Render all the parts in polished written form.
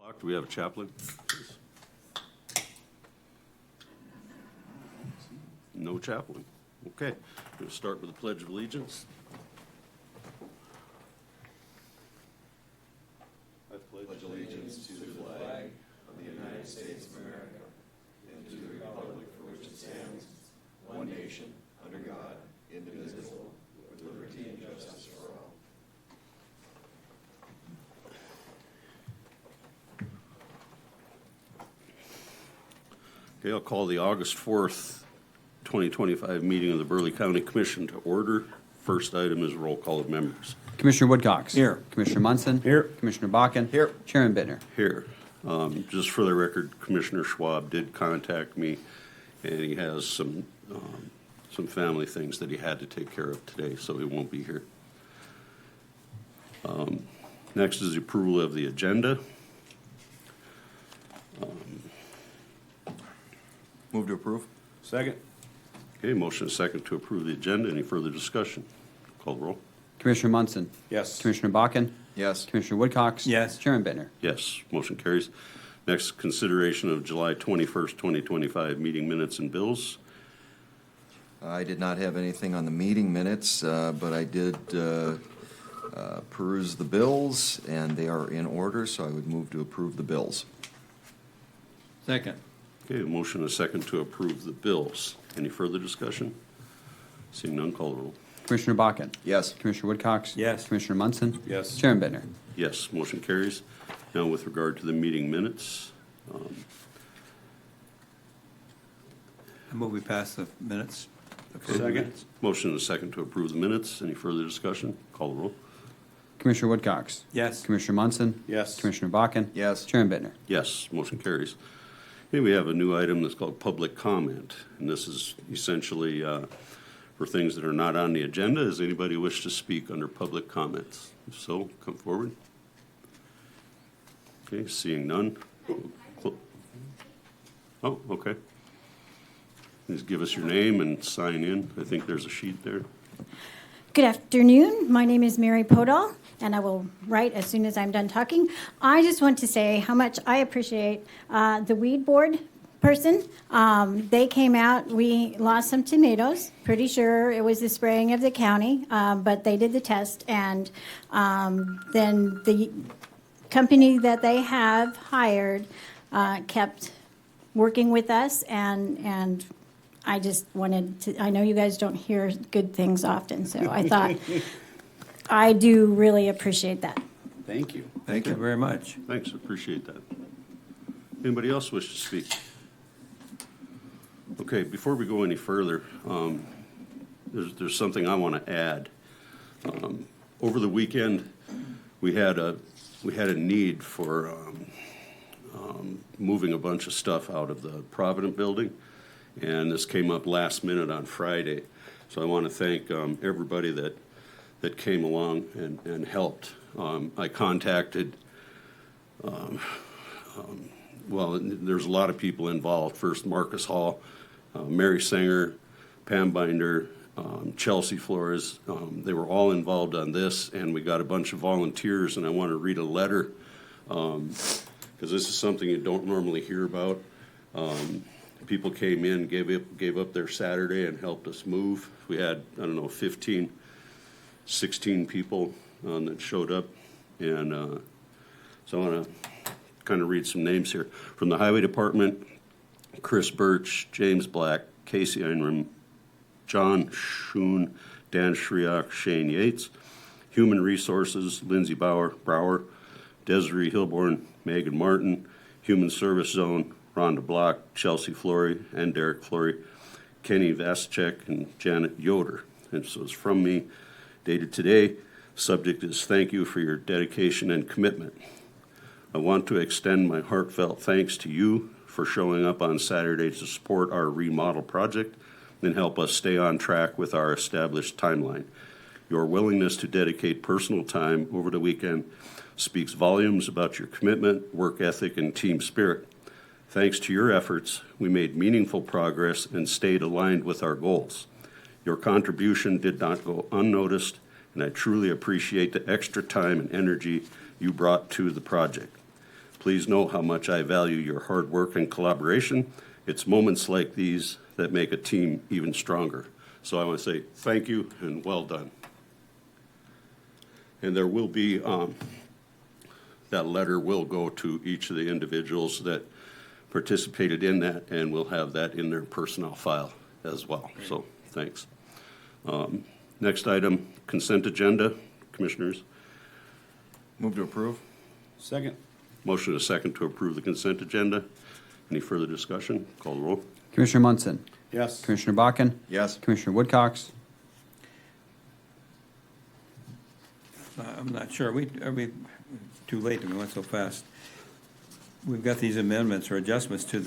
Do we have a chaplain? No chaplain. Okay, we'll start with the Pledge of Allegiance. I pledge allegiance to the flag of the United States of America and to the republic for which it stands, one nation, under God, indivisible, with liberty and justice for all. Okay, I'll call the August 4th, 2025 meeting of the Burleigh County Commission to order. First item is roll call of members. Commissioner Woodcox. Here. Commissioner Munson. Here. Commissioner Bakken. Here. Chairman Bittner. Here. Just for the record, Commissioner Schwab did contact me, and he has some family things that he had to take care of today, so he won't be here. Next is the approval of the agenda. Move to approve. Second. Okay, motion is second to approve the agenda. Any further discussion? Call the roll. Commissioner Munson. Yes. Commissioner Bakken. Yes. Commissioner Woodcox. Yes. Chairman Bittner. Yes, motion carries. Next, consideration of July 21st, 2025 meeting minutes and bills. I did not have anything on the meeting minutes, but I did peruse the bills, and they are in order, so I would move to approve the bills. Second. Okay, a motion is second to approve the bills. Any further discussion? Seeing none, call the roll. Commissioner Bakken. Yes. Commissioner Woodcox. Yes. Commissioner Munson. Yes. Chairman Bittner. Yes, motion carries. Now, with regard to the meeting minutes, I move we pass the minutes. Second. Motion is second to approve the minutes. Any further discussion? Call the roll. Commissioner Woodcox. Yes. Commissioner Munson. Yes. Commissioner Bakken. Yes. Chairman Bittner. Yes, motion carries. Okay, we have a new item that's called public comment, and this is essentially for things that are not on the agenda. Does anybody wish to speak under public comments? If so, come forward. Okay, seeing none. Oh, okay. Please give us your name and sign in. I think there's a sheet there. Good afternoon. My name is Mary Podol, and I will write as soon as I'm done talking. I just want to say how much I appreciate the weed board person. They came out. We lost some tomatoes. Pretty sure it was the spraying of the county, but they did the test, and then the company that they have hired kept working with us, and I just wanted to, I know you guys don't hear good things often, so I thought I do really appreciate that. Thank you. Thank you very much. Thanks, appreciate that. Anybody else wish to speak? Okay, before we go any further, there's something I want to add. Over the weekend, we had a need for moving a bunch of stuff out of the Provident building, and this came up last minute on Friday. So I want to thank everybody that came along and helped. I contacted, well, there's a lot of people involved. First, Marcus Hall, Mary Singer, Pam Binder, Chelsea Flores. They were all involved on this, and we got a bunch of volunteers, and I want to read a letter because this is something you don't normally hear about. People came in, gave up their Saturday and helped us move. We had, 15, 16 people that showed up. And so I want to kind of read some names here. From the Highway Department, Chris Birch, James Black, Casey Einram, John Schoen, Dan Shriak, Shane Yates. Human Resources, Lindsay Brower, Desiree Hilborn, Megan Martin. Human Service Zone, Rhonda Block, Chelsea Flory, and Derek Flory, Kenny Vaschek, and Janet Yoder. And so it's from me, dated today. Subject is thank you for your dedication and commitment. I want to extend my heartfelt thanks to you for showing up on Saturday to support our remodel project and help us stay on track with our established timeline. Your willingness to dedicate personal time over the weekend speaks volumes about your commitment, work ethic, and team spirit. Thanks to your efforts, we made meaningful progress and stayed aligned with our goals. Your contribution did not go unnoticed, and I truly appreciate the extra time and energy you brought to the project. Please know how much I value your hard work and collaboration. It's moments like these that make a team even stronger. So I want to say thank you and well done. And there will be, that letter will go to each of the individuals that participated in that, and we'll have that in their personnel file as well. So, thanks. Next item, consent agenda. Commissioners, Move to approve? Second. motion and a second to approve the consent agenda. Any further discussion? Call the roll. Commissioner Munson. Yes. Commissioner Bakken. Yes. Commissioner Woodcox. I'm not sure. Are we too late? We went so fast. We've got these amendments or adjustments to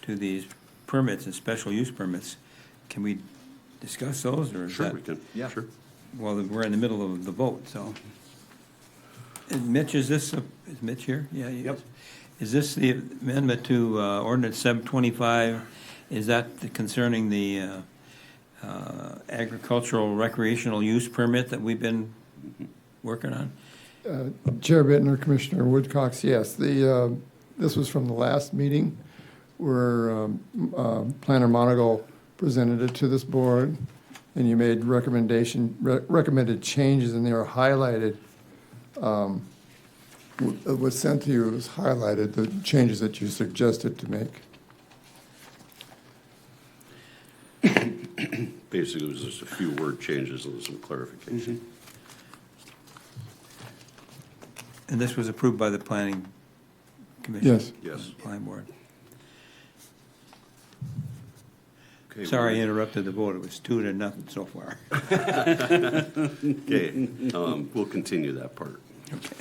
these permits and special use permits. Can we discuss those, or is Sure, that? we can. Yeah. Sure. Well, we're in the middle of the vote, so. Mitch, is Mitch here? Yeah. he is. Is this the amendment to ordinance 725? Is that concerning the agricultural recreational use permit that we've been working on? Chair Bittner, Commissioner Woodcox, yes. This was from the last meeting where Planner Monagle presented it to this board, and you made recommended changes, and they were highlighted. What was sent to you was highlighted, the changes that you suggested to make. Basically, it was just a few word changes and some clarification. And this was approved by the planning commission? Yes. Yes. Planning board. Okay, Sorry, I interrupted the vote. It was 2-0 so far. Okay, we'll continue that part. Okay.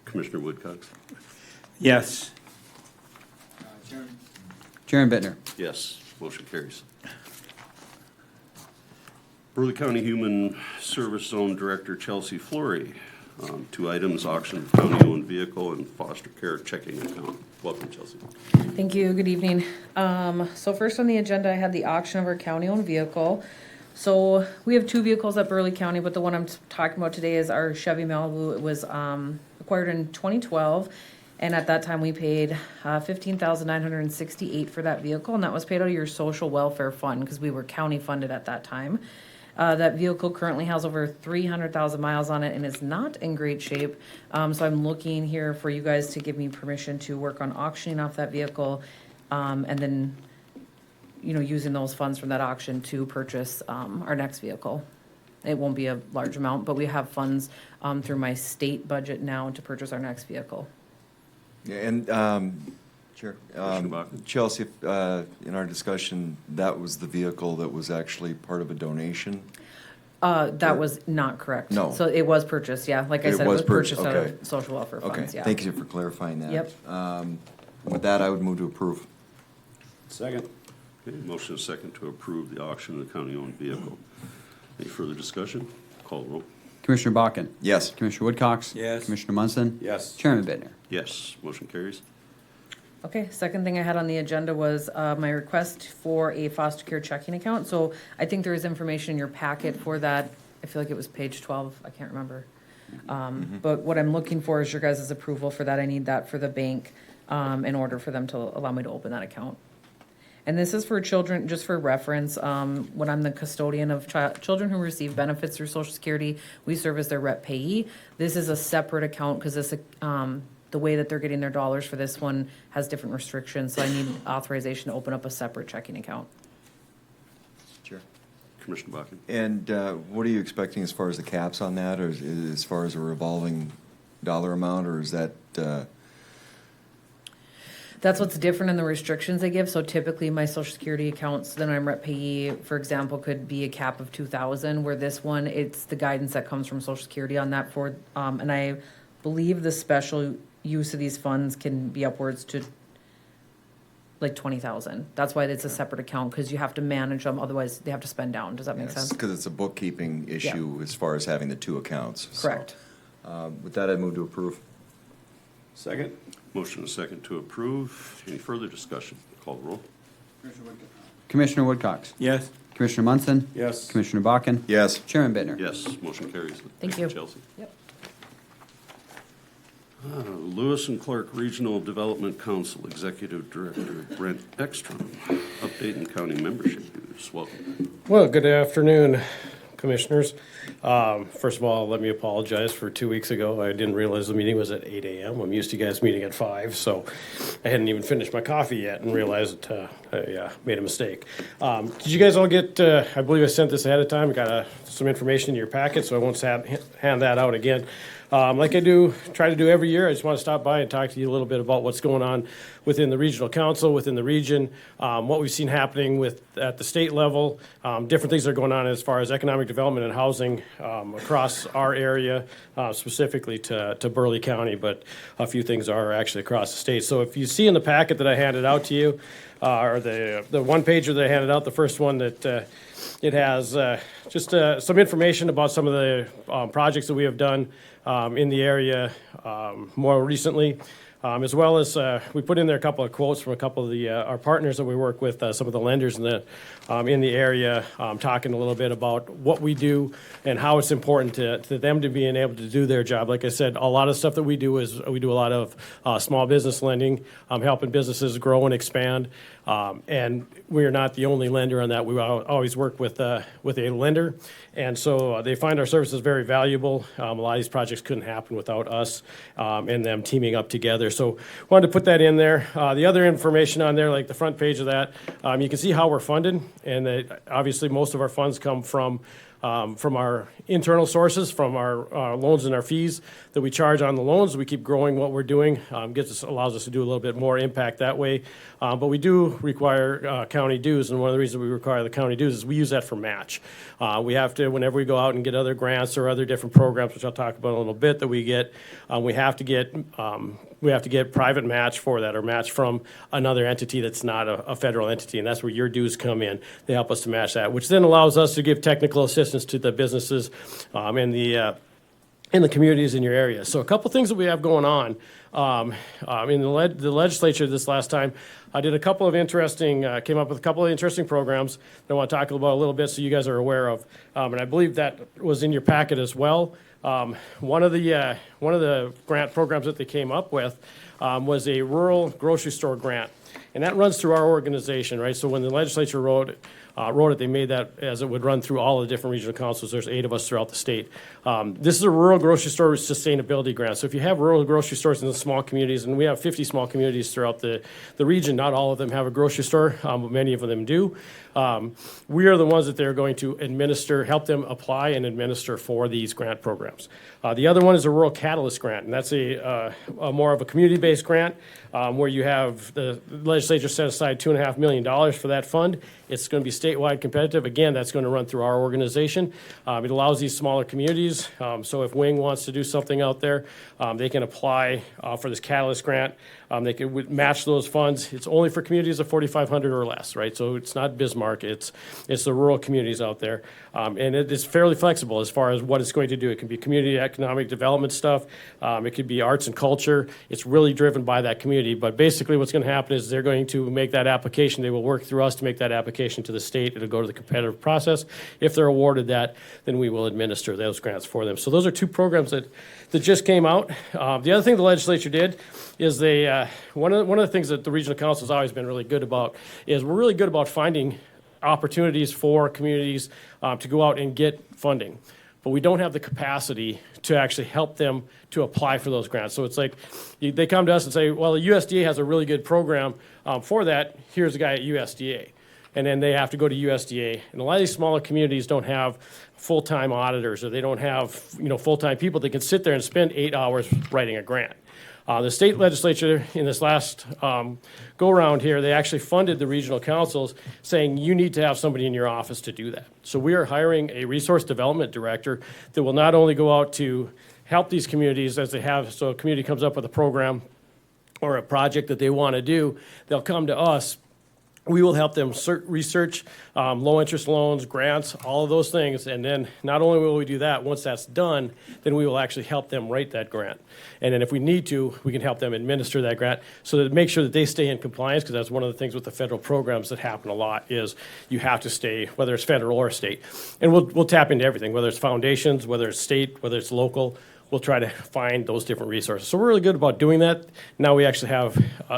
Commissioner Woodcox? Yes. Chairman Bittner. Yes, motion carries. Burleigh County Human Service Zone Director Chelsea Flory. 2 items, auction of county-owned vehicle and foster care checking account. Welcome, Chelsea. Thank you. Good evening. So first on the agenda, I had the auction of our county-owned vehicle. So we have 2 vehicles at Burleigh County, but the one I'm talking about today is our Chevy Malibu. It was acquired in 2012, and at that time we paid $15,968 for that vehicle, and that was paid out of your social welfare fund because we were county funded at that time. That vehicle currently has over 300,000 miles on it and is not in great shape. So I'm looking here for you guys to give me permission to work on auctioning off that vehicle, and then, using those funds from that auction to purchase our next vehicle. It won't be a large amount, but we have funds through my state budget now to purchase our next vehicle. Yeah, and, Chair, Commissioner Bakken? Chelsea, in our discussion, that was the vehicle that was actually part of a donation? That was not correct. No. So it was purchased, yeah. Like I It said, it was was purchased out okay. of social welfare Okay, funds, yeah. thank you for clarifying that. Yep. With that, I would move to approve. Second. Okay, motion and a second to approve the auction of the county-owned vehicle. Any further discussion? Call the roll. Commissioner Bakken. Yes. Commissioner Woodcox. Yes. Commissioner Munson. Yes. Chairman Bittner. Yes, motion carries. Okay, second thing I had on the agenda was my request for a foster care checking account. So I think there is information in your packet for that. I feel like it was page 12, I can't remember. But what I'm looking for is your guys' approval for that. I need that for the bank in order for them to allow me to open that account. And this is for children, just for reference, when I'm the custodian of children who receive benefits through Social Security, we serve as their rep payee. This is a separate account because this, the way that they're getting their dollars for this one has different restrictions, so I need authorization to open up a separate checking account. Sure. Commissioner Bakken? And what are you expecting as far as the caps on that, or as far as a revolving dollar amount, or is that? That's what's different in the restrictions they give. So typically my Social Security accounts, then I'm rep payee, for example, could be a cap of 2,000, where this one, it's the guidance that comes from Social Security on that for, and I believe the special use of these funds can be upwards to like 20,000. That's why it's a separate account, because you have to manage them, otherwise they have to spend down. Does that make sense? Because it's a bookkeeping issue as far as having the 2 accounts. So, Correct. with that, I move to approve. Second. Motion and a second to approve. Any further discussion? Call the roll. Commissioner Woodcox. Yes. Commissioner Munson. Yes. Commissioner Bakken. Yes. Chairman Bittner. Yes, motion carries. Thank you. Chelsea. Yep. Lewis and Clark Regional Development Council Executive Director Brent Ekstrom, updating county membership dues. Welcome. Well, good afternoon, Commissioners. First of all, let me apologize for 2 weeks ago. I didn't realize the meeting was at 8 a.m. I'm used to you guys meeting at 5, so I hadn't even finished my coffee yet and realized I made a mistake. Did you guys all get, I believe I sent this ahead of time, I got some information in your packet, so I won't hand that out again. Like I try to do every year, I just want to stop by and talk to you a little bit about what's going on within the regional council, within the region, what we've seen happening at the state level, different things that are going on as far as economic development and housing across our area, specifically to Burleigh County, but a few things are actually across the state. So if you see in the packet that I handed out to you, or the one pager that I handed out, the first one that it has just some information about some of the projects that we have done in the area more recently, as well as we put in there a couple of quotes from a couple of our partners that we work with, some of the lenders in the area, talking a little bit about what we do and how it's important to them to being able to do their job. Like I said, a lot of stuff that we do is we do a lot of small business lending, helping businesses grow and expand. And we are not the only lender on that. We always work with a lender, and so they find our services very valuable. A lot of these projects couldn't happen without us and them teaming up together. So wanted to put that in there. The other information on there, like the front page of that, you can see how we're funded, and that obviously most of our funds come from our internal sources, from our loans and our fees that we charge on the loans. We keep growing what we're doing, allows us to do a little bit more impact that way. But we do require county dues, and one of the reasons we require the county dues is we use that for match. We have to, whenever we go out and get other grants or other different programs, which I'll talk about in a little bit, that we get, we have to get private match for that, or match from another entity that's not a federal entity, and that's where your dues come in. They help us to match that, which then allows us to give technical assistance to the businesses and the communities in your area. So a couple things that we have going on. In the legislature this last time, I did came up with a couple of interesting programs that I want to talk about a little bit so you guys are aware of. And I believe that was in your packet as well. One of the grant programs that they came up with was a rural grocery store grant. And that runs through our organization, right? So when the legislature wrote it, they made that as it would run through all the different regional councils. There's 8 of us throughout the state. This is a rural grocery store sustainability grant. So if you have rural grocery stores in the small communities, and we have 50 small communities throughout the region, not all of them have a grocery store, but many of them do. We are the ones that they're going to help them apply and administer for these grant programs. The other one is a rural catalyst grant, and that's a more of a community-based grant where you have the legislature set aside $2.5 million for that fund. It's going to be statewide competitive. Again, that's going to run through our organization. It allows these smaller communities. So if Wing wants to do something out there, they can apply for this catalyst grant. They can match those funds. It's only for communities of 4,500 or less, right? So it's not Bismarck. It's the rural communities out there. And it is fairly flexible as far as what it's going to do. It can be community economic development stuff. It could be arts and culture. It's really driven by that community. But basically what's going to happen is they're going to make that application. They will work through us to make that application to the state. It'll go to the competitive process. If they're awarded that, then we will administer those grants for them. So those are 2 programs that just came out. The other thing the legislature did is one of the things that the regional council has always been really good about is we're really good about finding opportunities for communities to go out and get funding. But we don't have the capacity to actually help them to apply for those grants. So it's like they come to us and say, well, the USDA has a really good program for that. Here's a guy at USDA. And then they have to go to USDA. And a lot of these smaller communities don't have full-time auditors, or they don't have full-time people that can sit there and spend 8 hours writing a grant. The state legislature in this last go-around here, they actually funded the regional councils, saying you need to have somebody in your office to do that. So we are hiring a resource development director that will not only go out to help these communities as they have, so a community comes up with a program or a project that they want to do, they'll come to us. We will help them research low-interest loans, grants, all of those things, and then not only will we do that, once that's done, then we will actually help them write that grant. And then if we need to, we can help them administer that grant so that make sure that they stay in compliance, because that's one of the things with the federal programs that happen a lot is you have to stay, whether it's federal or state. And we'll tap into everything, whether it's foundations, whether it's state, whether it's local. we'll try to find those different resources. So we're really good about doing that. Now we actually have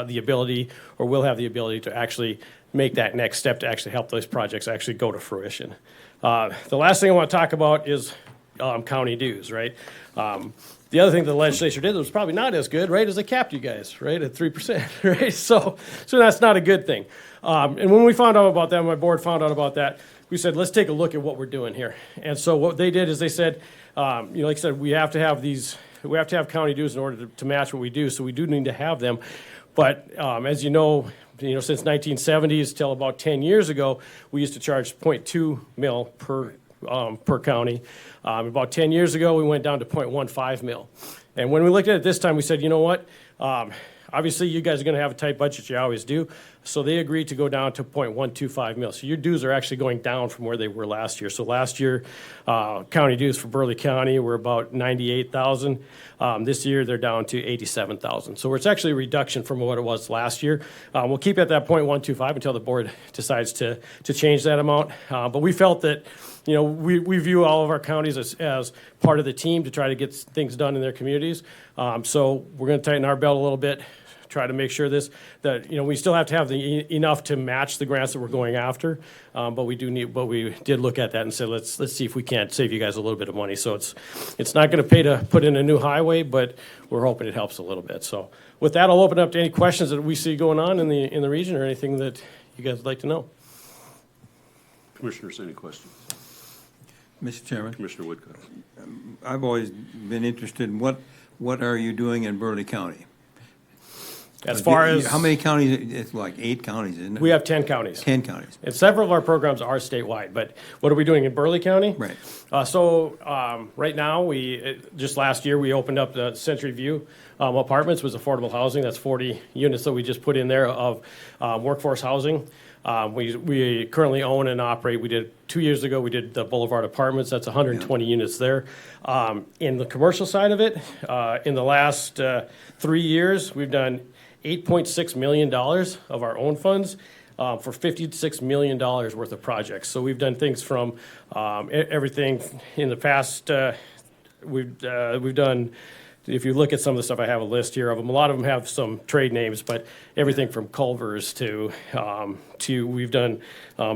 the ability, or will have the ability, to actually make that next step to actually help those projects actually go to fruition. The last thing I want to talk about is county dues, right? The other thing the legislature did that was probably not as good, right, is they capped you guys, right, at 3%, right? So that's not a good thing. And when we found out about that, my board found out about that, we said, let's take a look at what we're doing here. And so what they did is they said, like I said, we have to have county dues in order to match what we do, so we do need to have them. But as you know, since 1970s till about 10 years ago, we used to charge 0.2 mil per county. About 10 years ago, we went down to 0.15 mil. And when we looked at it this time, we said, you know what? Obviously, you guys are going to have a tight budget, you always do. So they agreed to go down to 0.125 mil. So your dues are actually going down from where they were last year. So last year, county dues for Burleigh County were about $98,000. This year, they're down to $87,000. So it's actually a reduction from what it was last year. We'll keep at that 0.125 until the board decides to change that amount. But we felt that, we view all of our counties as part of the team to try to get things done in their communities. So we're going to tighten our belt a little bit, try to make sure that we still have to have enough to match the grants that we're going after. But we did look at that and said, let's see if we can't save you guys a little bit of money. So it's not going to pay to put in a new highway, but we're hoping it helps a little bit. So with that, I'll open up to any questions that we see going on in the region, or anything that you guys would like to know. Commissioners, any questions? Mr. Chairman, Commissioner Woodcock. I've always been interested in what are you doing in Burleigh County? As far as How many counties? It's like 8 counties, isn't it? we have 10 counties. 10 counties. And several of our programs are statewide, but what are we doing in Burleigh County? Right. Right now, just last year, we opened up the Century View Apartments, was affordable housing. That's 40 units that we just put in there of workforce housing. We currently own and operate. 2 years ago, we did the Boulevard Apartments. That's 120 units there. In the commercial side of it, in the last 3 years, we've done $8.6 million of our own funds for $56 million worth of projects. So we've done things from everything in the past. We've done, if you look at some of the stuff, I have a list here of them. A lot of them have some trade names, but everything from Culver's to we've done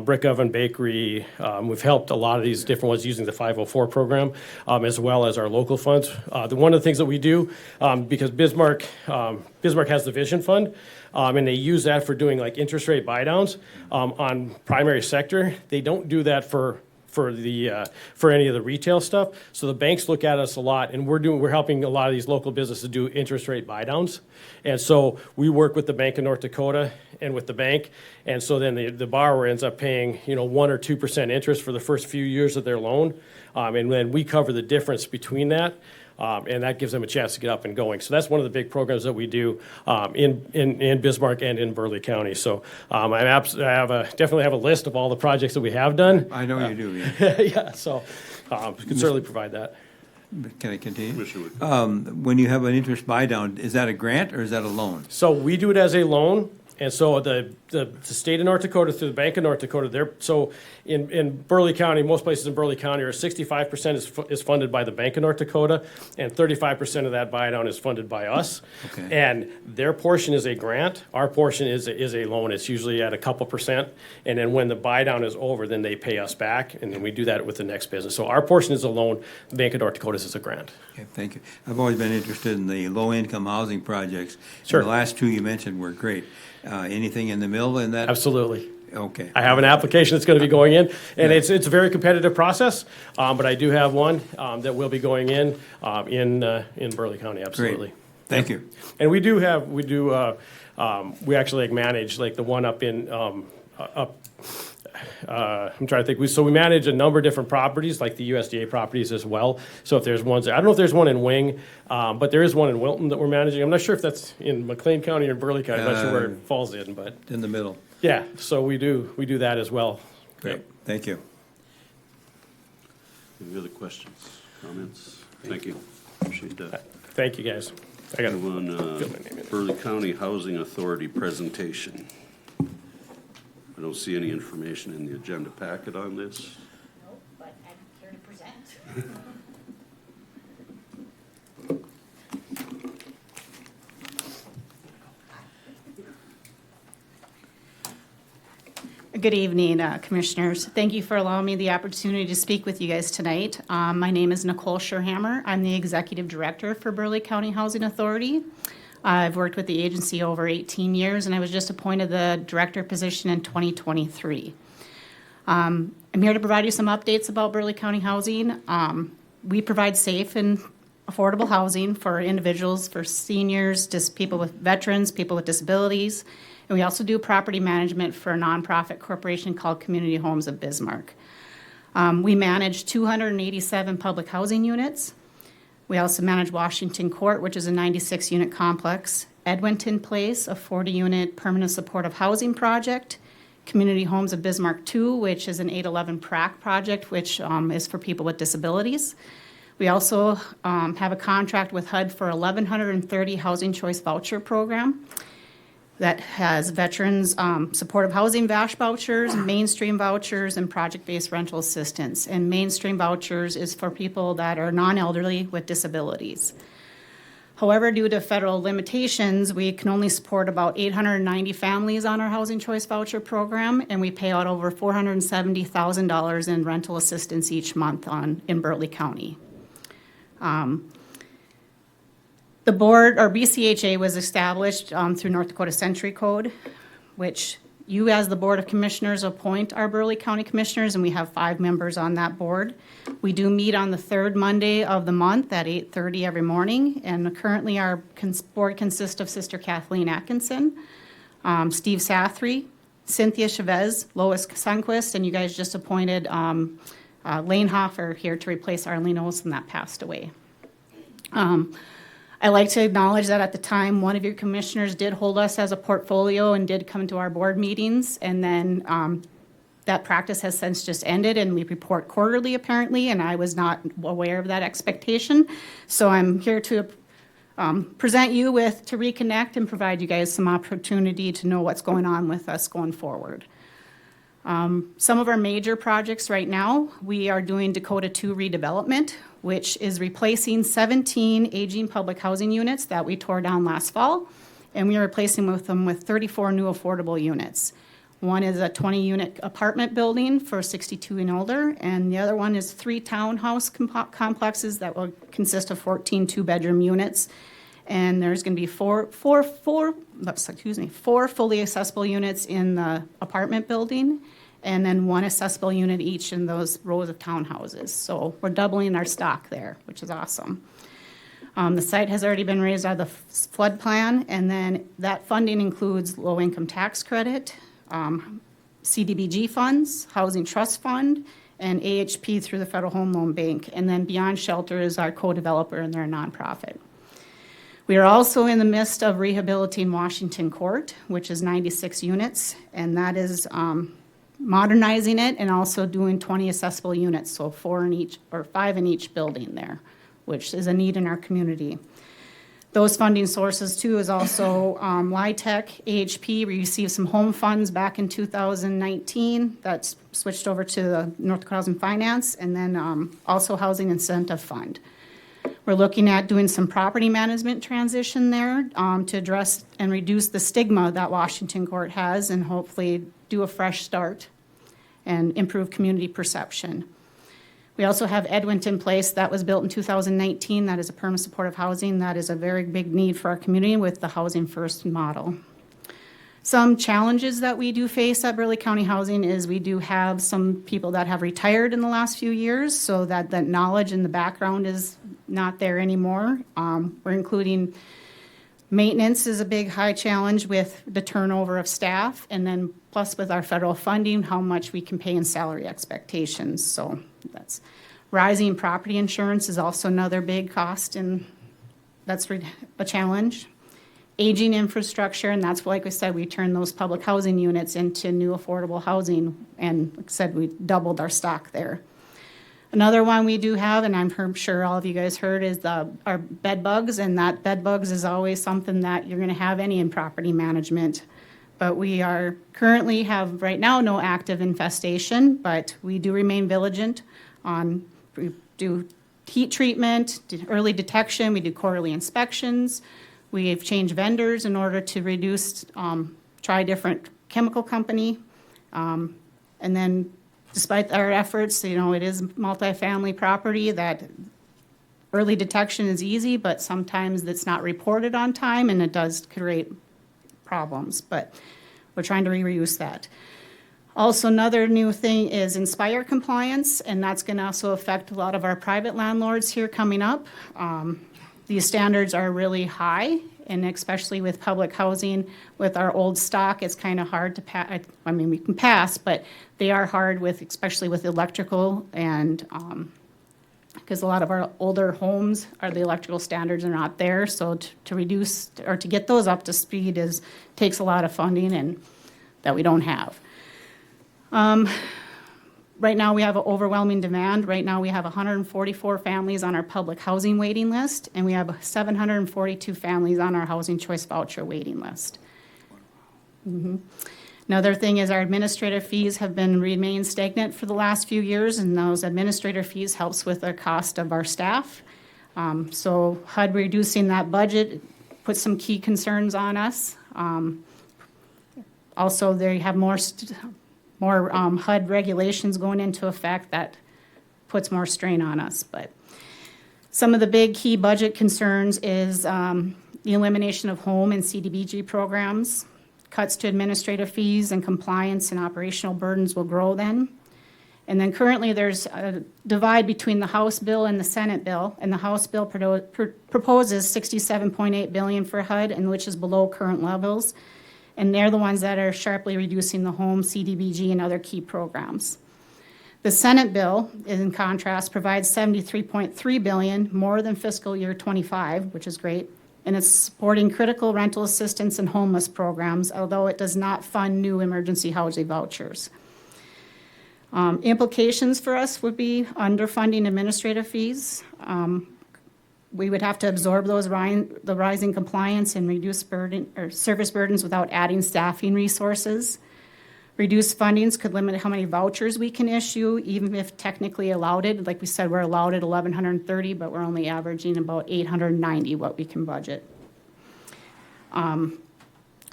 Brick Oven Bakery. We've helped a lot of these different ones using the 504 program, as well as our local funds. One of the things that we do, because Bismarck has the Vision Fund, and they use that for doing like interest rate buy downs on primary sector. They don't do that for any of the retail stuff. So the banks look at us a lot, and we're helping a lot of these local businesses do interest rate buy downs. And so we work with the Bank of North Dakota and with the bank. And so then the borrower ends up paying 1 or 2% interest for the first few years of their loan. And then we cover the difference between that. And that gives them a chance to get up and going. So that's one of the big programs that we do in Bismarck and in Burleigh County. So I definitely have a list of all the projects that we have done. I know you do, yeah. Yeah, so we can certainly provide that. Can I continue? Commissioner Woodcock. When you have an interest buy down, is that a grant or is that a loan? So we do it as a loan. And so the state of North Dakota through the Bank of North Dakota, so in Burleigh County, most places in Burleigh County are 65% is funded by the Bank of North Dakota, and 35% of that buy down is funded by us. Okay. And their portion is a grant. Our portion is a loan. It's usually at a couple percent. And then when the buy down is over, then they pay us back, and then we do that with the next business. So our portion is a loan. The Bank of North Dakota's is a grant. Okay, thank you. I've always been interested in the low-income housing projects. Sure. And the last 2 you mentioned were great. Anything in the middle in that? Absolutely. Okay. I have an application that's going to be going in, and it's a very competitive process, but I do have one that will be going in Burleigh County, absolutely. Great. Thank you. And we actually manage the one up in, I'm trying to think, we manage a number of different properties, like the USDA properties as well. So if there's ones, I don't know if there's one in Wing, but there is one in Wilton that we're managing. I'm not sure if that's in McLean County or Burleigh County, I'm not sure where it falls in, but. In the middle. Yeah, so we do that as well. Great. Yep. Thank you. Any other questions, comments? Thank you. Appreciate that. Thank you, guys. I got Move on, fill my name in. Burleigh County Housing Authority presentation. I don't see any information in the agenda packet on this. Nope, but I'm here to present. Good evening, Commissioners. Thank you for allowing me the opportunity to speak with you guys tonight. My name is Nicole Scherhammer. I'm the Executive Director for Burleigh County Housing Authority. I've worked with the agency over 18 years, and I was just appointed the Director position in 2023. I'm here to provide you some updates about Burleigh County Housing. We provide safe and affordable housing for individuals, for seniors, just people with veterans, people with disabilities. And we also do property management for a nonprofit corporation called Community Homes of Bismarck. We manage 287 public housing units. We also manage Washington Court, which is a 96-unit complex, Edwinton Place, a 40-unit permanent supportive housing project, Community Homes of Bismarck 2, which is an 811 PRAC project, which is for people with disabilities. We also have a contract with HUD for 1,130 Housing Choice Voucher Program that has veterans supportive housing VASH vouchers, mainstream vouchers, and project-based rental assistance. And mainstream vouchers is for people that are non-elderly with disabilities. However, due to federal limitations, we can only support about 890 families on our Housing Choice Voucher Program, and we pay out over $470,000 in rental assistance each month in Burleigh County. The board, or BCHA, was established through North Dakota Century Code, which you as the Board of Commissioners appoint our Burleigh County Commissioners, and we have 5 members on that board. We do meet on the 3rd Monday of the month at 8:30 every morning, and currently our board consists of Sister Kathleen Atkinson, Steve Sathry, Cynthia Chavez, Lois Sunquist, and you guys just appointed Lane Hoffer here to replace Arlene Olson that passed away. I like to acknowledge that at the time, one of your commissioners did hold us as a portfolio and did come to our board meetings, and then that practice has since just ended, and we report quarterly apparently, and I was not aware of that expectation. So I'm here to present you with, to reconnect and provide you guys some opportunity to know what's going on with us going forward. Some of our major projects right now, we are doing Dakota 2 redevelopment, which is replacing 17 aging public housing units that we tore down last fall, and we are replacing them with 34 new affordable units. One is a 20-unit apartment building for 62 and older, and the other one is 3 townhouse complexes that will consist of 14 two-bedroom units. And there's going to be four fully accessible units in the apartment building, and then 1 accessible unit each in those rows of townhouses. So we're doubling our stock there, which is awesome. The site has already been raised out of the flood plan, and then that funding includes low-income tax credit, CDBG funds, Housing Trust Fund, and AHP through the Federal Home Loan Bank. And then Beyond Shelter is our co-developer, and they're a nonprofit. We are also in the midst of rehabilitating Washington Court, which is 96 units, and that is modernizing it and also doing 20 accessible units, so 4 in each, or 5 in each building there, which is a need in our community. Those funding sources too is also LIHTC, AHP. We received some home funds back in 2019 that's switched over to the North Dakota Housing Finance, and then also Housing Incentive Fund. We're looking at doing some property management transition there to address and reduce the stigma that Washington Court has, and hopefully do a fresh start and improve community perception. We also have Edwinton Place that was built in 2019. That is a permanent supportive housing. That is a very big need for our community with the Housing First model. Some challenges that we do face at Burleigh County Housing is we do have some people that have retired in the last few years, so that knowledge and the background is not there anymore. We're including maintenance is a big high challenge with the turnover of staff, and then plus with our federal funding, how much we can pay in salary expectations. So that's rising property insurance is also another big cost, and that's a challenge. Aging infrastructure, and that's why, like I said, we turned those public housing units into new affordable housing, and like I said, we doubled our stock there. Another one we do have, and I'm sure all of you guys heard, is our bed bugs, and that bed bugs is always something that you're going to have any in property management. But we are currently have right now no active infestation, but we do remain vigilant on, we do heat treatment, early detection, we do quarterly inspections. We've changed vendors in order to reduce, try different chemical company, And then despite our efforts, you know, it is multifamily property that early detection is easy, but sometimes it's not reported on time and it does create problems, but we're trying to reduce that. Also, another new thing is Inspire compliance, and that's going to also affect a lot of our private landlords here coming up. These standards are really high, and especially with public housing, with our old stock, it's kind of hard to pass. I mean, we can pass, but they are hard with, especially with electrical and because a lot of our older homes are the electrical standards are not there. So to reduce or to get those up to speed takes a lot of funding and that we don't have. Right now, we have an overwhelming demand. Right now, we have 144 families on our public housing waiting list, and we have 742 families on our housing choice voucher waiting list. Another thing is our administrative fees have remained stagnant for the last few years, and those administrative fees helps with the cost of our staff. So HUD reducing that budget puts some key concerns on us. Also, they have more HUD regulations going into effect that puts more strain on us. But some of the big key budget concerns is the elimination of home and CDBG programs. Cuts to administrative fees and compliance and operational burdens will grow then. And then currently there's a divide between the House bill and the Senate bill. And the House bill proposes $67.8 billion for HUD, and which is below current levels. And they're the ones that are sharply reducing the home, CDBG, and other key programs. The Senate bill, in contrast, provides $73.3 billion, more than fiscal year 25, which is great. And it's supporting critical rental assistance and homeless programs, although it does not fund new emergency housing vouchers. Implications for us would be underfunding administrative fees. We would have to absorb the rising compliance and reduce service burdens without adding staffing resources. Reduced fundings could limit how many vouchers we can issue, even if technically allowed. Like we said, we're allowed at 1,130, but we're only averaging about 890 what we can budget.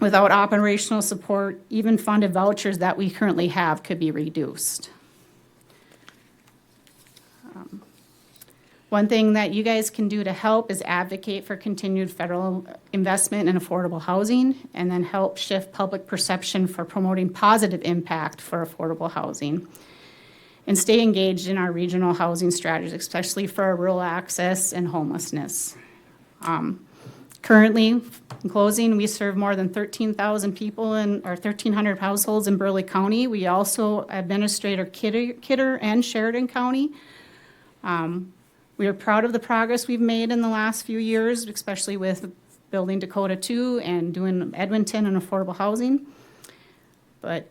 Without operational support, even funded vouchers that we currently have could be reduced. One thing that you guys can do to help is advocate for continued federal investment in affordable housing, and then help shift public perception for promoting positive impact for affordable housing. And stay engaged in our regional housing strategies, especially for our rural access and homelessness. Currently, in closing, we serve more than 13,000 people or 1,300 households in Burleigh County. We also administrate Kidder and Sheridan County. We are proud of the progress we've made in the last few years, especially with building Dakota 2 and doing Edmonton and affordable housing. But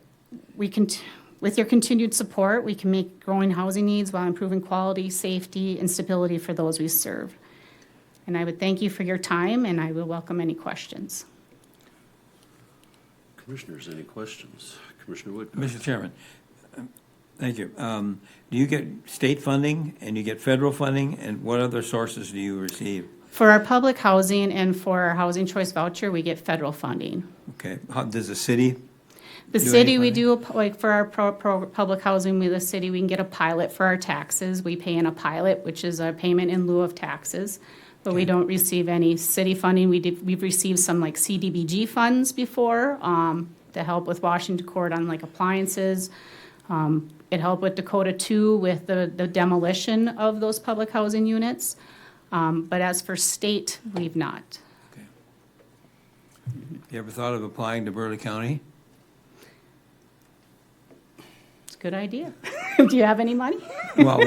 with your continued support, we can meet growing housing needs while improving quality, safety, and stability for those we serve. And I would thank you for your time, and I will welcome any questions. Commissioners, any questions? Commissioner Woodcock. Mr. Chairman, thank you. Do you get state funding and you get federal funding, and what other sources do you receive? For our public housing and for our housing choice voucher, we get federal funding. Okay, how, does the city? The do city, any we funding? do, like for our public housing, the city, we can get a pilot for our taxes. We pay in a pilot, which is a payment in lieu of taxes. But we don't receive any city funding. We've received some like CDBG funds before to help with Washington Court on like appliances. It helped with Dakota 2 with the demolition of those public housing units. But as for state, we've not. Okay. You ever thought of applying to Burleigh County? It's a good idea. Do you have any money? Well,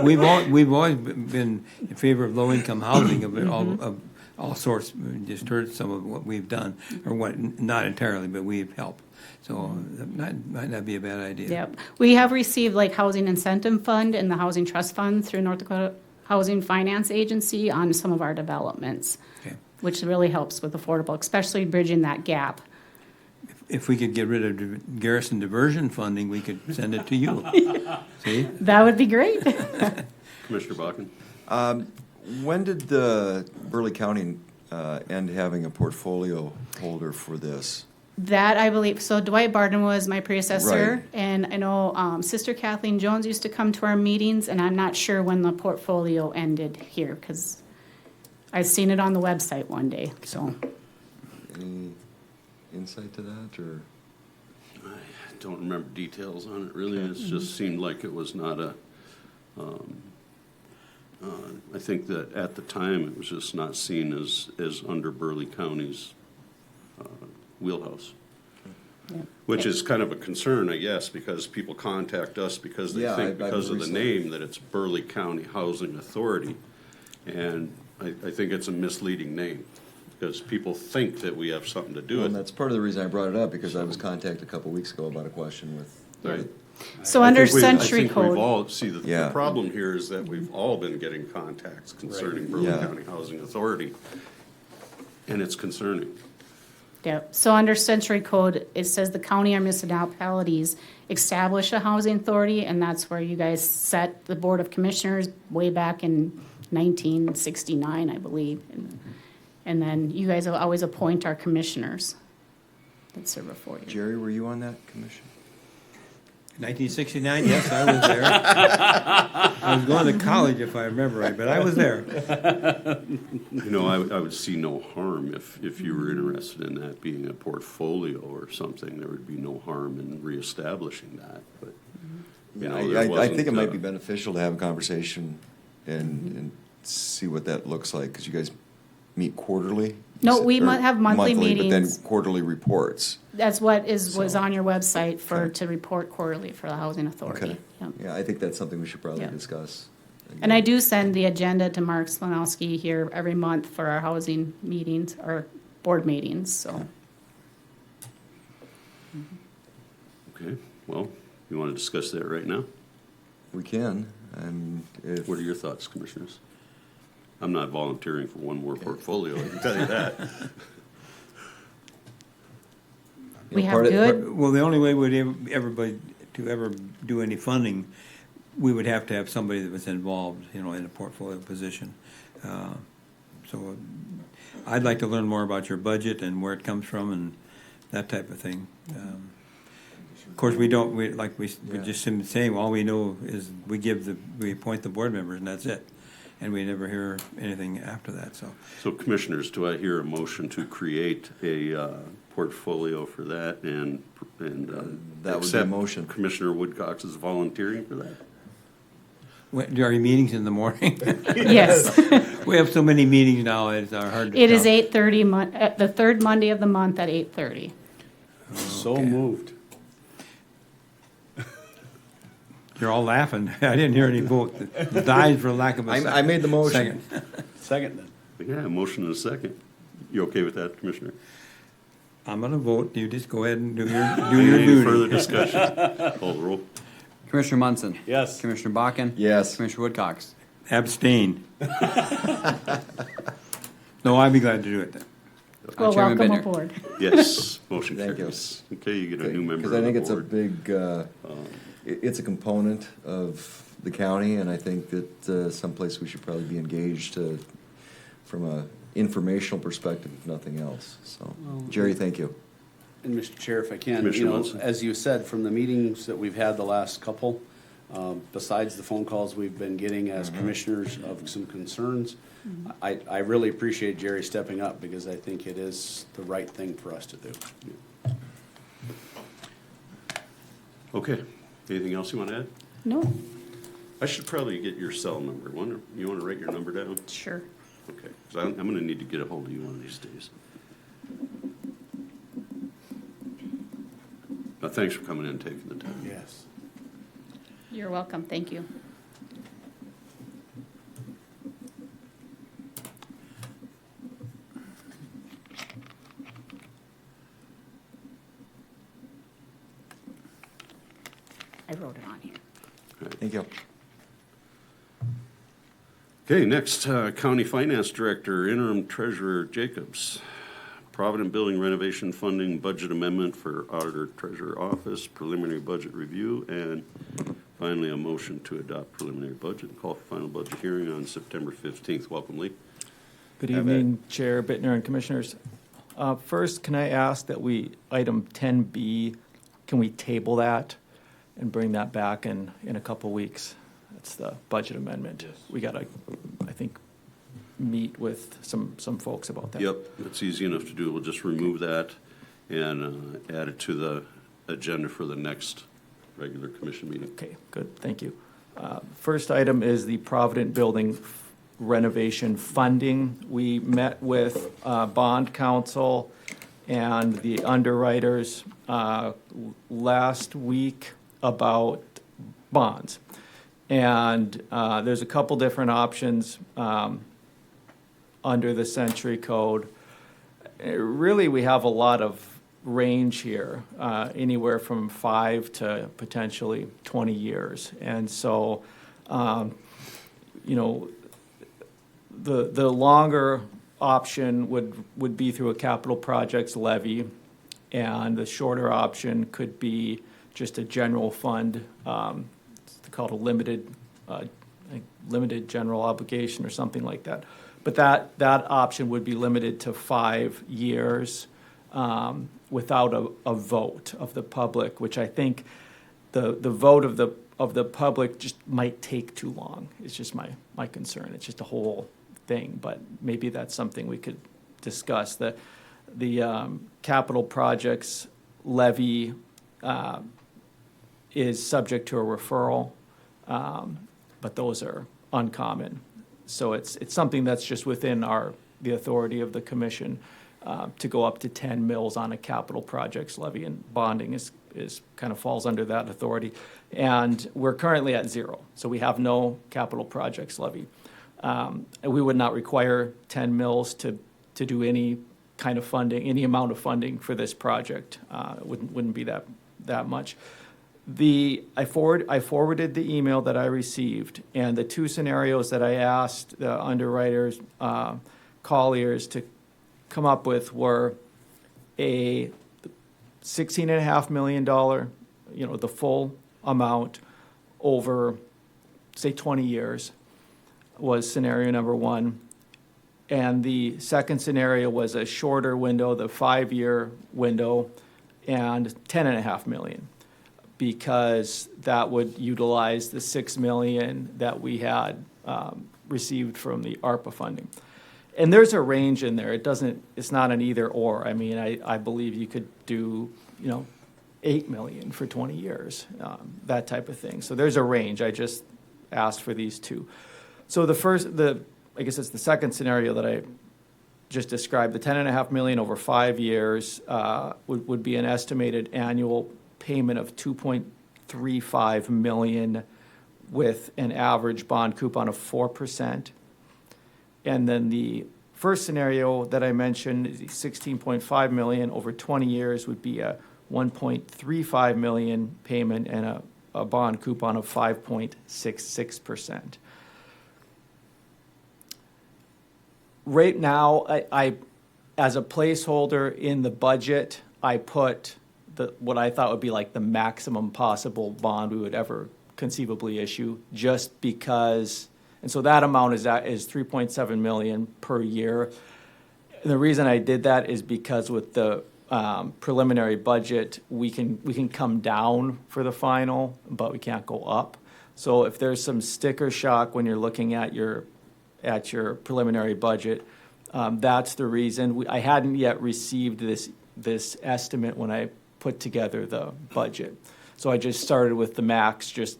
we've always been in favor of low-income housing of all sorts. We just heard some of what we've done, or what, not entirely, but we've helped. So that might not be a bad idea. Yep. We have received like Housing Incentive Fund and the Housing Trust Fund through North Dakota Housing Finance Agency on some of our developments, Okay. which really helps with affordable, especially bridging that gap. If we could get rid of garrison diversion funding, we could send it to you. See? That would be great. Commissioner Bakken. When did the Burleigh County end having a portfolio holder for this? That I believe, so Dwight Barden was my predecessor, Right. and I know Sister Kathleen Jones used to come to our meetings, and I'm not sure when the portfolio ended here, because I've seen it on the website one day, so. Any insight to that, or? I don't remember details on it really. It just seemed like it was not a, I think that at the time, it was just not seen as under Burleigh County's wheelhouse. Which is kind of a concern, I guess, because people contact us because they Yeah, think I because of the recently- name that it's Burleigh County Housing Authority. And I think it's a misleading name, because people think that we have something to do And with it. that's part of the reason I brought it up, because I was contacted a couple weeks ago about a question with. Right. So I under think century I think we've code, all, see, the Yeah. problem here is that we've all been getting contacts concerning Burleigh Yeah. County Housing Authority, and it's concerning. yeah, so under century code, it says the county or municipalities establish a housing authority, and that's where you guys set the Board of Commissioners way back in 1969, I believe. And then you guys will always appoint our commissioners that serve a 4-year. Jerry, were you on that commission? 1969, yes, I was there. I was going to college, if I remember right, but I was there. You know, I would see no harm if you were interested in that being a portfolio or something. There would be no harm in reestablishing that, but, you know, there I wasn't, think it might be beneficial to have a conversation and see what that looks like, because you guys meet quarterly? No, You said- we or have monthly But then meetings. quarterly reports. That's what was So- on your website for, Okay. to report quarterly for the housing authority. Okay. Yep. Yeah, I think that's something we should probably Yeah. discuss. And I do send the agenda to Mark Slanowski here every month for our housing meetings, or board meetings, so. okay, well, you want to discuss that right now? We can, and if. What are your thoughts, commissioners? I'm not volunteering for one more portfolio, I can tell you that. We have part of- good, Well, the only way would everybody, to ever do any funding, we would have to have somebody that was involved, you know, in a portfolio position. So I'd like to learn more about your budget and where it comes from and that type of thing. Of course, we don't, like we just been saying, all we know is we appoint the board members and that's it. And we never hear anything after that, so. So commissioners, do I hear a motion to create a portfolio for that and That would be a accept motion. Commissioner Woodcox's volunteering for that? Are your meetings in the morning? yes. We have so many meetings now, it's hard to It is tell. 8:30, the third Monday of the month at 8:30. So moved. You're all laughing. I didn't hear any vote. Dies for lack of a second. I made the motion. Second. Second then. Yeah, a motion and a second. You okay with that, Commissioner? I'm gonna vote. You just go ahead and do your Any further duty. discussion? Call the roll. Commissioner Munson. Yes. Commissioner Bakken. Yes. Commissioner Woodcox. Abstain. No, I'd be glad to do it then. Well, Chairman welcome Bittner. aboard. Yes, motion Thank you. carries. Okay, you get a new member Because of I the think it's a board. big, it's a component of the county, and I think that someplace we should probably be engaged from a informational perspective, if nothing else. So, Jerry, thank you. And Mr. Chair, if I can, Commissioner Wilson. as you said, from the meetings that we've had the last couple, besides the phone calls we've been getting as commissioners of some concerns, I really appreciate Jerry stepping up, because I think it is the right thing for us to do. Okay, anything else you want to add? No, I should probably get your cell number. You want to write your number down? sure. Okay, because I'm going to need to get a hold of you one of these days. Thanks for coming in and taking the time. Yes. You're welcome, thank you. I wrote it on here. Thank you. Okay, next, County Finance Director, Interim Treasurer Jacobs. Provident Building renovation funding budget amendment for Auditor Treasurer Office, preliminary budget review, and finally a motion to adopt preliminary budget and call for final budget hearing on September 15th. Welcome, Lee. Good evening, Chair Bittner and Commissioners. First, can I ask that item 10B, can we table that and bring that back in a couple weeks? That's the budget amendment. Yes. We gotta, I think, meet with some folks about that. Yep, it's easy enough to do. We'll just remove that and add it to the agenda for the next regular commission meeting. Okay, good, thank you. First item is the Provident Building renovation funding. We met with bond counsel and the underwriters last week about bonds. And there's a couple different options under the Century Code. Really, we have a lot of range here, anywhere from 5 to potentially 20 years. And so, you know, the longer option would be through a capital projects levy, and the shorter option could be just a general fund, it's called a limited general obligation or something like that. But that option would be limited to 5 years without a vote of the public, which I think the vote of the public just might take too long. It's just my concern. It's just a whole thing, but maybe that's something we could discuss. The capital projects levy is subject to a referral, but those are uncommon. So it's something that's just within the authority of the commission to go up to 10 mils on a capital projects levy, and bonding is kind of falls under that authority. And we're currently at 0, so we have no capital projects levy. And we would not require 10 mils to do any kind of funding, any amount of funding for this project. It wouldn't be that much. I forwarded the email that I received, and the 2 scenarios that I asked the underwriters, Colliers, to come up with were a $16.5 million, the full amount over, say, 20 years was scenario number 1. And the second scenario was a shorter window, the 5-year window, and $10.5 million, because that would utilize the $6 million that we had received from the ARPA funding. And there's a range in there. It's not an either or. I mean, I believe you could do, $8 million for 20 years, that type of thing. So there's a range. I just asked for these 2. So I guess it's the second scenario that I just described. The $10.5 million over 5 years would be an estimated annual payment of $2.35 million with an average bond coupon of 4%. And then the first scenario that I mentioned, $16.5 million over 20 years, would be a $1.35 million payment and a bond coupon of 5.66%. Right now, I as a placeholder in the budget, I put what I thought would be like the maximum possible bond we would ever conceivably issue, just because. And so that amount is $3.7 million per year. And the reason I did that is because with the preliminary budget, we can come down for the final, but we can't go up. So if there's some sticker shock when you're looking at your preliminary budget, that's the reason. I hadn't yet received this estimate when I put together the budget. So I just started with the max, just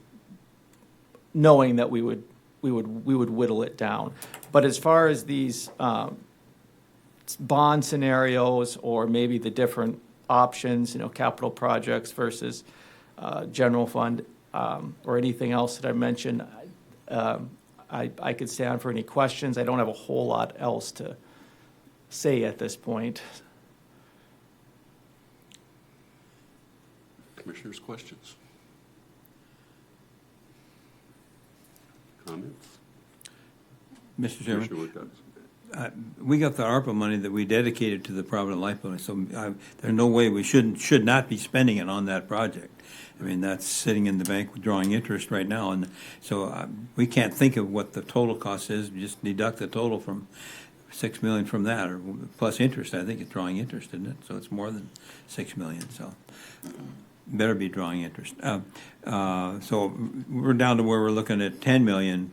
knowing that we would whittle it down. But as far as these bond scenarios, or maybe the different options, capital projects versus general fund, or anything else that I mentioned, I could stand for any questions. I don't have a whole lot else to say at this point. Commissioners, questions? Comments? Mr. Chairman, Commissioner Woodcock? we got the ARPA money that we dedicated to the Provident Life Building, so there's no way we should not be spending it on that project. I mean, that's sitting in the bank withdrawing interest right now, and so we can't think of what the total cost is. We just deduct the total from 6 million from that, or plus interest. I think it's drawing interest, isn't it? So it's more than 6 million, so better be drawing interest. So we're down to where we're looking at 10 million,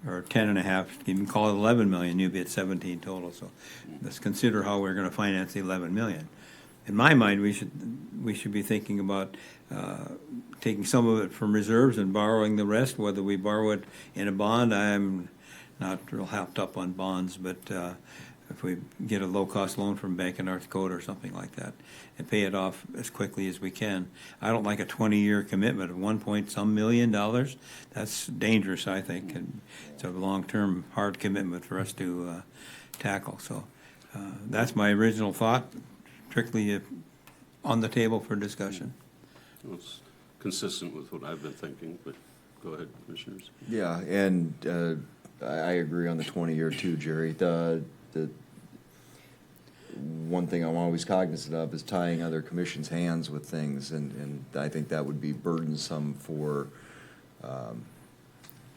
or 10 and a half, you can call it 11 million, you'll be at 17 total. So let's consider how we're gonna finance the 11 million. In my mind, we should be thinking about taking some of it from reserves and borrowing the rest, whether we borrow it in a bond. I'm not real hopped up on bonds, but if we get a low-cost loan from Bank of North Dakota or something like that, and pay it off as quickly as we can. I don't like a 20-year commitment of $1 million. That's dangerous, I think, and it's a long-term, hard commitment for us to tackle. So that's my original thought, strictly on the table for discussion. Well, it's consistent with what I've been thinking, but go ahead, commissioners. Yeah, and I agree on the 20-year too, Jerry. The one thing I'm always cognizant of is tying other commissions' hands with things, and I think that would be burdensome for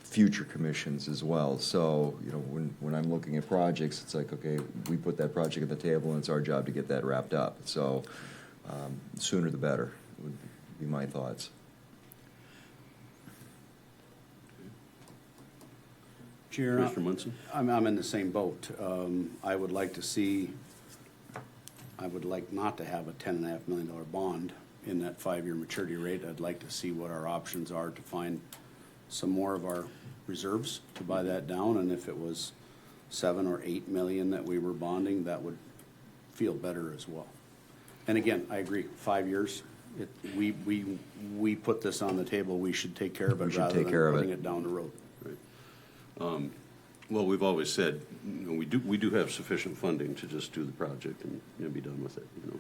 future commissions as well. So, you know, when I'm looking at projects, it's like, okay, we put that project at the table, and it's our job to get that wrapped up. So, sooner the better would be my thoughts. Chair, Commissioner Munson? I'm in the same boat. I would like to see, I would like not to have a $10.5 million bond in that 5-year maturity rate. I'd like to see what our options are to find some more of our reserves to buy that down, and if it was 7 or 8 million that we were bonding, that would feel better as well. And again, I agree, 5 years, we put this on the table, we should take care of it rather than putting it down the road. Well, we've always said, you know, we do have sufficient funding to just do the project and be done with it, you know.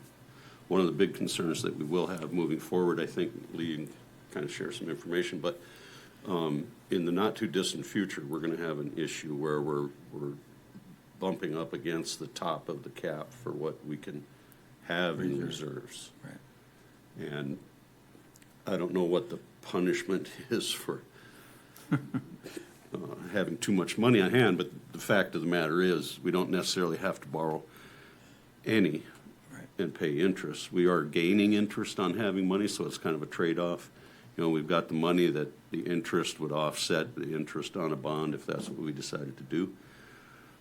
One of the big concerns that we will have moving forward, I think, Lee can kind of share some information, but in the not-too-distant future, we're going to have an issue where we're bumping up against the top of the cap for what we can have in reserves. Right. And I don't know what the punishment is for having too much money on hand, but the fact of the matter is, we don't necessarily have to borrow any and pay interest. We are gaining interest on having money, so it's kind of a trade-off. You know, we've got the money that the interest would offset the interest on a bond if that's what we decided to do.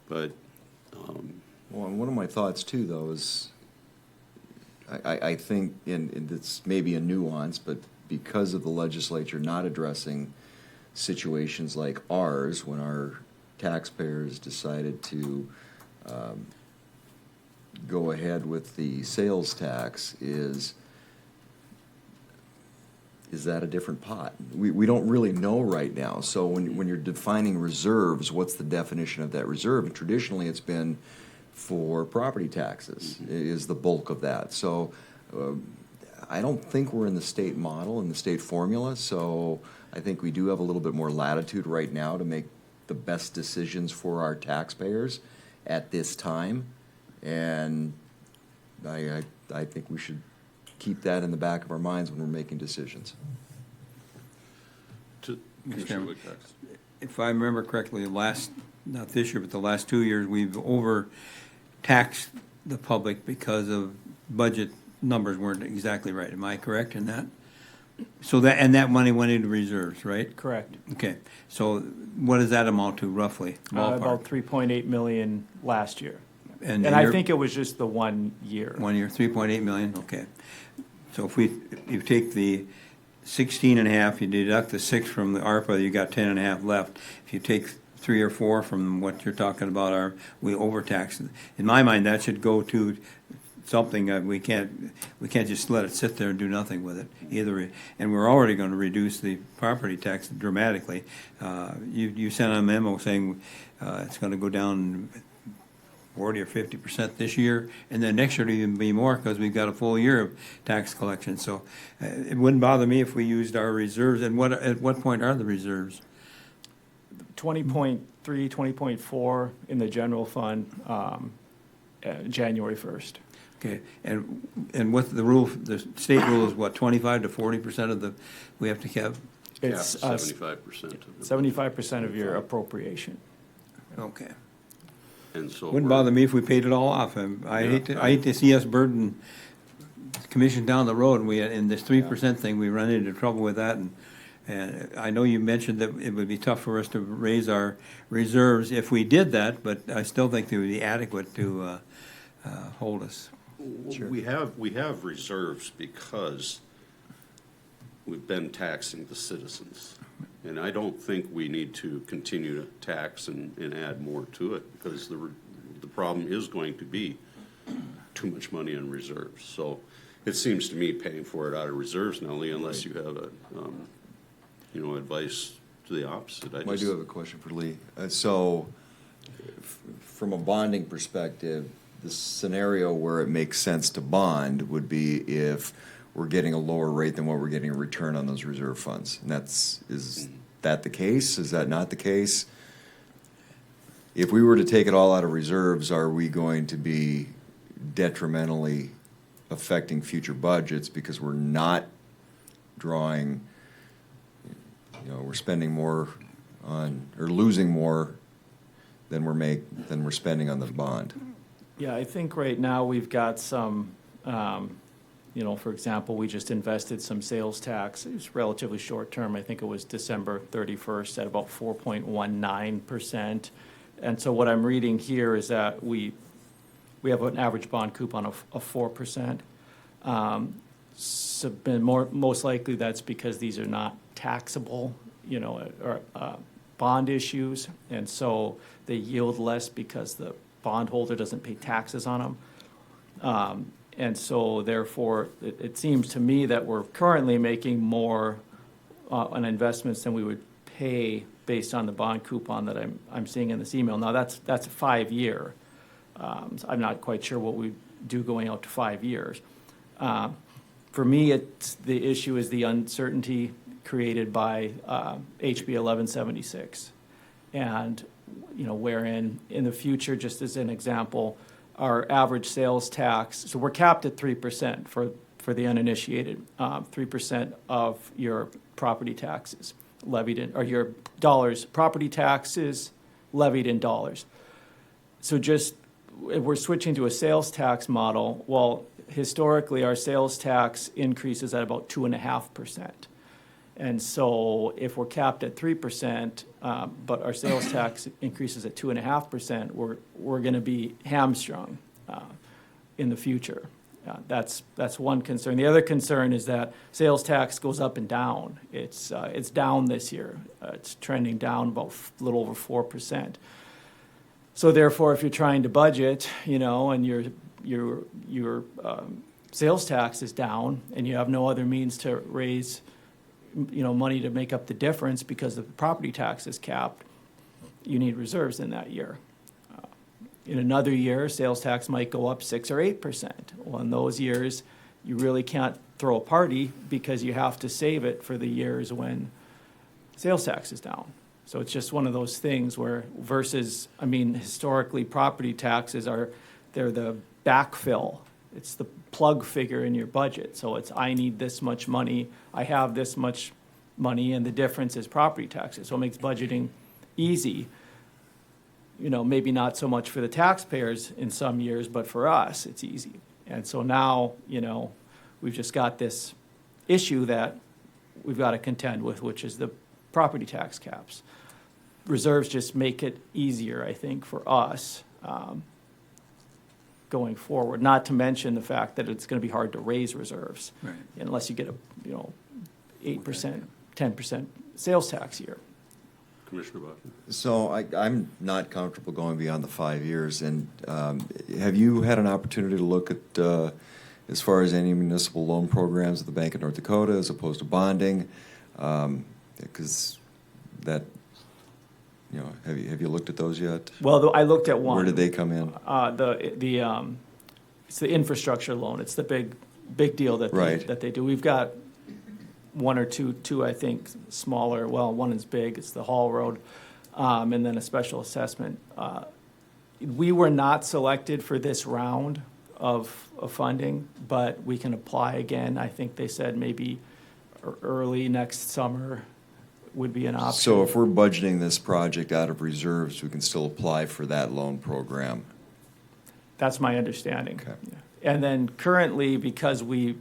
But Well, and one of my thoughts too, though, is I think, and it's maybe a nuance, but because of the legislature not addressing situations like ours, when our taxpayers decided to go ahead with the sales tax, is that a different pot? We don't really know right now. So when you're defining reserves, what's the definition of that reserve? And traditionally, it's been for property taxes is the bulk of that. So I don't think we're in the state model, in the state formula, so I think we do have a little bit more latitude right now to make the best decisions for our taxpayers at this time, and I think we should keep that in the back of our minds when we're making decisions. Mr. Chairman, if I remember correctly, not this year, but the last 2 years, we've overtaxed the public because of budget numbers weren't exactly right. Am I correct in that? So that money went into reserves, right? Correct. Okay. So what does that amount to roughly? About 3.8 million last year. And I think it was just the 1 year. 1 year, 3.8 million, okay. So if you take the 16 and a half, you deduct the 6 from the ARPA, you got 10 and a half left. If you take 3 or 4 from what you're talking about, we overtax. In my mind, that should go to something, we can't just let it sit there and do nothing with it either. And we're already going to reduce the property tax dramatically. You sent a memo saying it's going to go down 40 or 50% this year, and then next year it'll even be more because we've got a full year of tax collection. So it wouldn't bother me if we used our reserves. And at what point are the reserves? 20.3, 20.4 in the general fund, January 1st. Okay, and what the rule, the state rule is what, 25 to 40% of we have to have? It's 75%. 75% of your appropriation. Okay. And so. Wouldn't we're- bother me if we paid it all off. I hate to see us burden the commission down the road, and in this 3% thing, we run into trouble with that, and I know you mentioned that it would be tough for us to raise our reserves if we did that, but I still think they would be adequate to hold us. We have reserves because we've been taxing the citizens. And I don't think we need to continue to tax and add more to it, because the problem is going to be too much money in reserves. So it seems to me paying for it out of reserves, Nellie, unless you have advice to the opposite. I do have a question for Lee. From a bonding perspective, the scenario where it makes sense to bond would be if we're getting a lower rate than what we're getting in return on those reserve funds. And is that the case? Is that not the case? If we were to take it all out of reserves, are we going to be detrimentally affecting future budgets because we're not drawing, we're spending more on, or losing more than we're spending on the bond? Yeah, I think right now we've got some, for example, we just invested some sales tax. It was relatively short term. I think it was December 31st at about 4.19%. And so what I'm reading here is that we have an average bond coupon of 4%. Most likely that's because these are not taxable, or bond issues, and so they yield less because the bondholder doesn't pay taxes on them. And so therefore, it seems to me that we're currently making more on investments than we would pay based on the bond coupon that I'm seeing in this email. Now, that's a 5-year. So I'm not quite sure what we do going out to 5 years. For me, the issue is the uncertainty created by HB 1176. And, wherein in the future, just as an example, our average sales tax, so we're capped at 3% for the uninitiated, 3% of your property taxes levied in, or your dollars, property taxes levied in dollars. So just, if we're switching to a sales tax model, well, historically, our sales tax increases at about 2.5%. And so if we're capped at 3%, but our sales tax increases at 2.5%, we're going to be hamstrung in the future. That's one concern. The other concern is that sales tax goes up and down. It's down this year. It's trending down about a little over 4%. So therefore, if you're trying to budget, and your sales tax is down, and you have no other means to raise money to make up the difference because the property tax is capped, you need reserves in that year. In another year, sales tax might go up 6 or 8%. Well, in those years, you really can't throw a party because you have to save it for the years when sales tax is down. So it's just one of those things where historically, property taxes they're the backfill. It's the plug figure in your budget. So I need this much money, I have this much money, and the difference is property taxes. So it makes budgeting easy. Maybe not so much for the taxpayers in some years, but for us, it's easy. And so now, we've just got this issue that we've got to contend with, which is the property tax caps. Reserves just make it easier, I think, for us going forward, not to mention the fact that it's going to be hard to raise reserves unless you get 8%, 10% sales tax year. Commissioner Bachman? So I'm not comfortable going beyond the 5 years. And have you had an opportunity to look at, as far as any municipal loan programs at the Bank of North Dakota as opposed to bonding? Because that, have you looked at those yet? Well, I looked at one. Where did they come in? It's the infrastructure loan. It's the big deal that they do. We've got one or two, I think, smaller. Well, one is big. It's the Hall Road, and then a special assessment. We were not selected for this round of funding, but we can apply again. I think they said maybe early next summer would be an option. So if we're budgeting this project out of reserves, we can still apply for that loan program. That's my understanding. Okay. And then currently, because the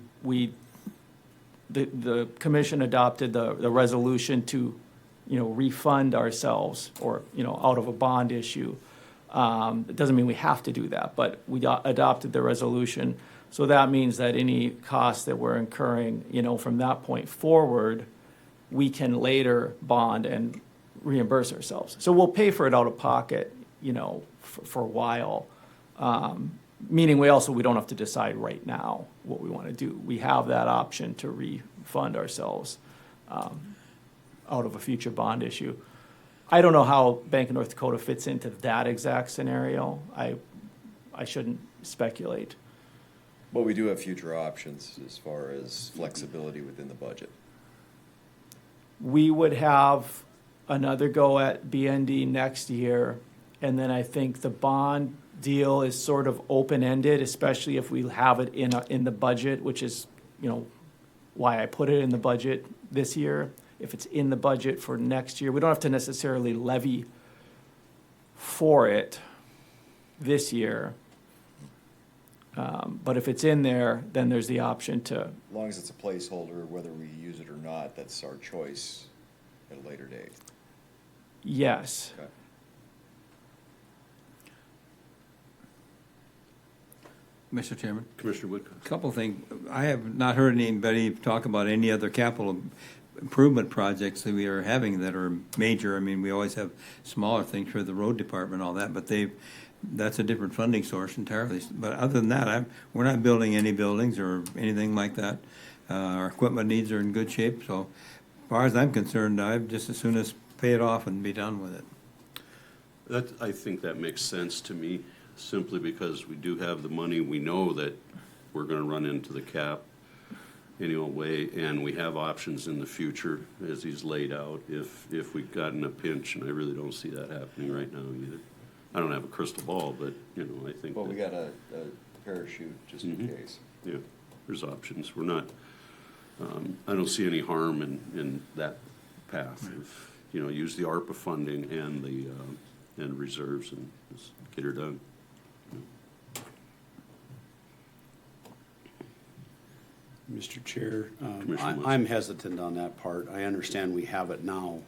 commission adopted the resolution to, refund ourselves or, out of a bond issue. It doesn't mean we have to do that, but we adopted the resolution. So that means that any costs that we're incurring, from that point forward, we can later bond and reimburse ourselves. So we'll pay for it out of pocket, for a while. Meaning we don't have to decide right now what we want to do. We have that option to refund ourselves out of a future bond issue. I don't know how Bank of North Dakota fits into that exact scenario. I shouldn't speculate. But we do have future options as far as flexibility within the budget. We would have another go at BND next year, and then I think the bond deal is sort of open-ended, especially if we have it in the budget, which is, why I put it in the budget this year. If it's in the budget for next year, we don't have to necessarily levy for it this year. But if it's in there, then there's the option to, As long as it's a placeholder, whether we use it or not, that's our choice at a later date. yes. Okay. Mr. Chairman, Commissioner Woodcock. couple things. I have not heard anybody talk about any other capital improvement projects that we are having that are major. I mean, we always have smaller things for the road department, all that, but that's a different funding source entirely. But other than that, we're not building any buildings or anything like that. Our equipment needs are in good shape, so as far as I'm concerned, I'd just as soon as pay it off and be done with it. I think that makes sense to me, simply because we do have the money. We know that we're gonna run into the cap anyway, and we have options in the future, as he's laid out, if we've gotten a pinch, and I really don't see that happening right now either. I don't have a crystal ball, but, I think Well, we that, got a parachute just in Mhm. case. yeah, there's options. We're not, I don't see any harm in that path. If, use the ARPA funding and the, and reserves and just get her done. Mr. Chair, Commissioner Munson. I'm hesitant on that part. I understand we have it now,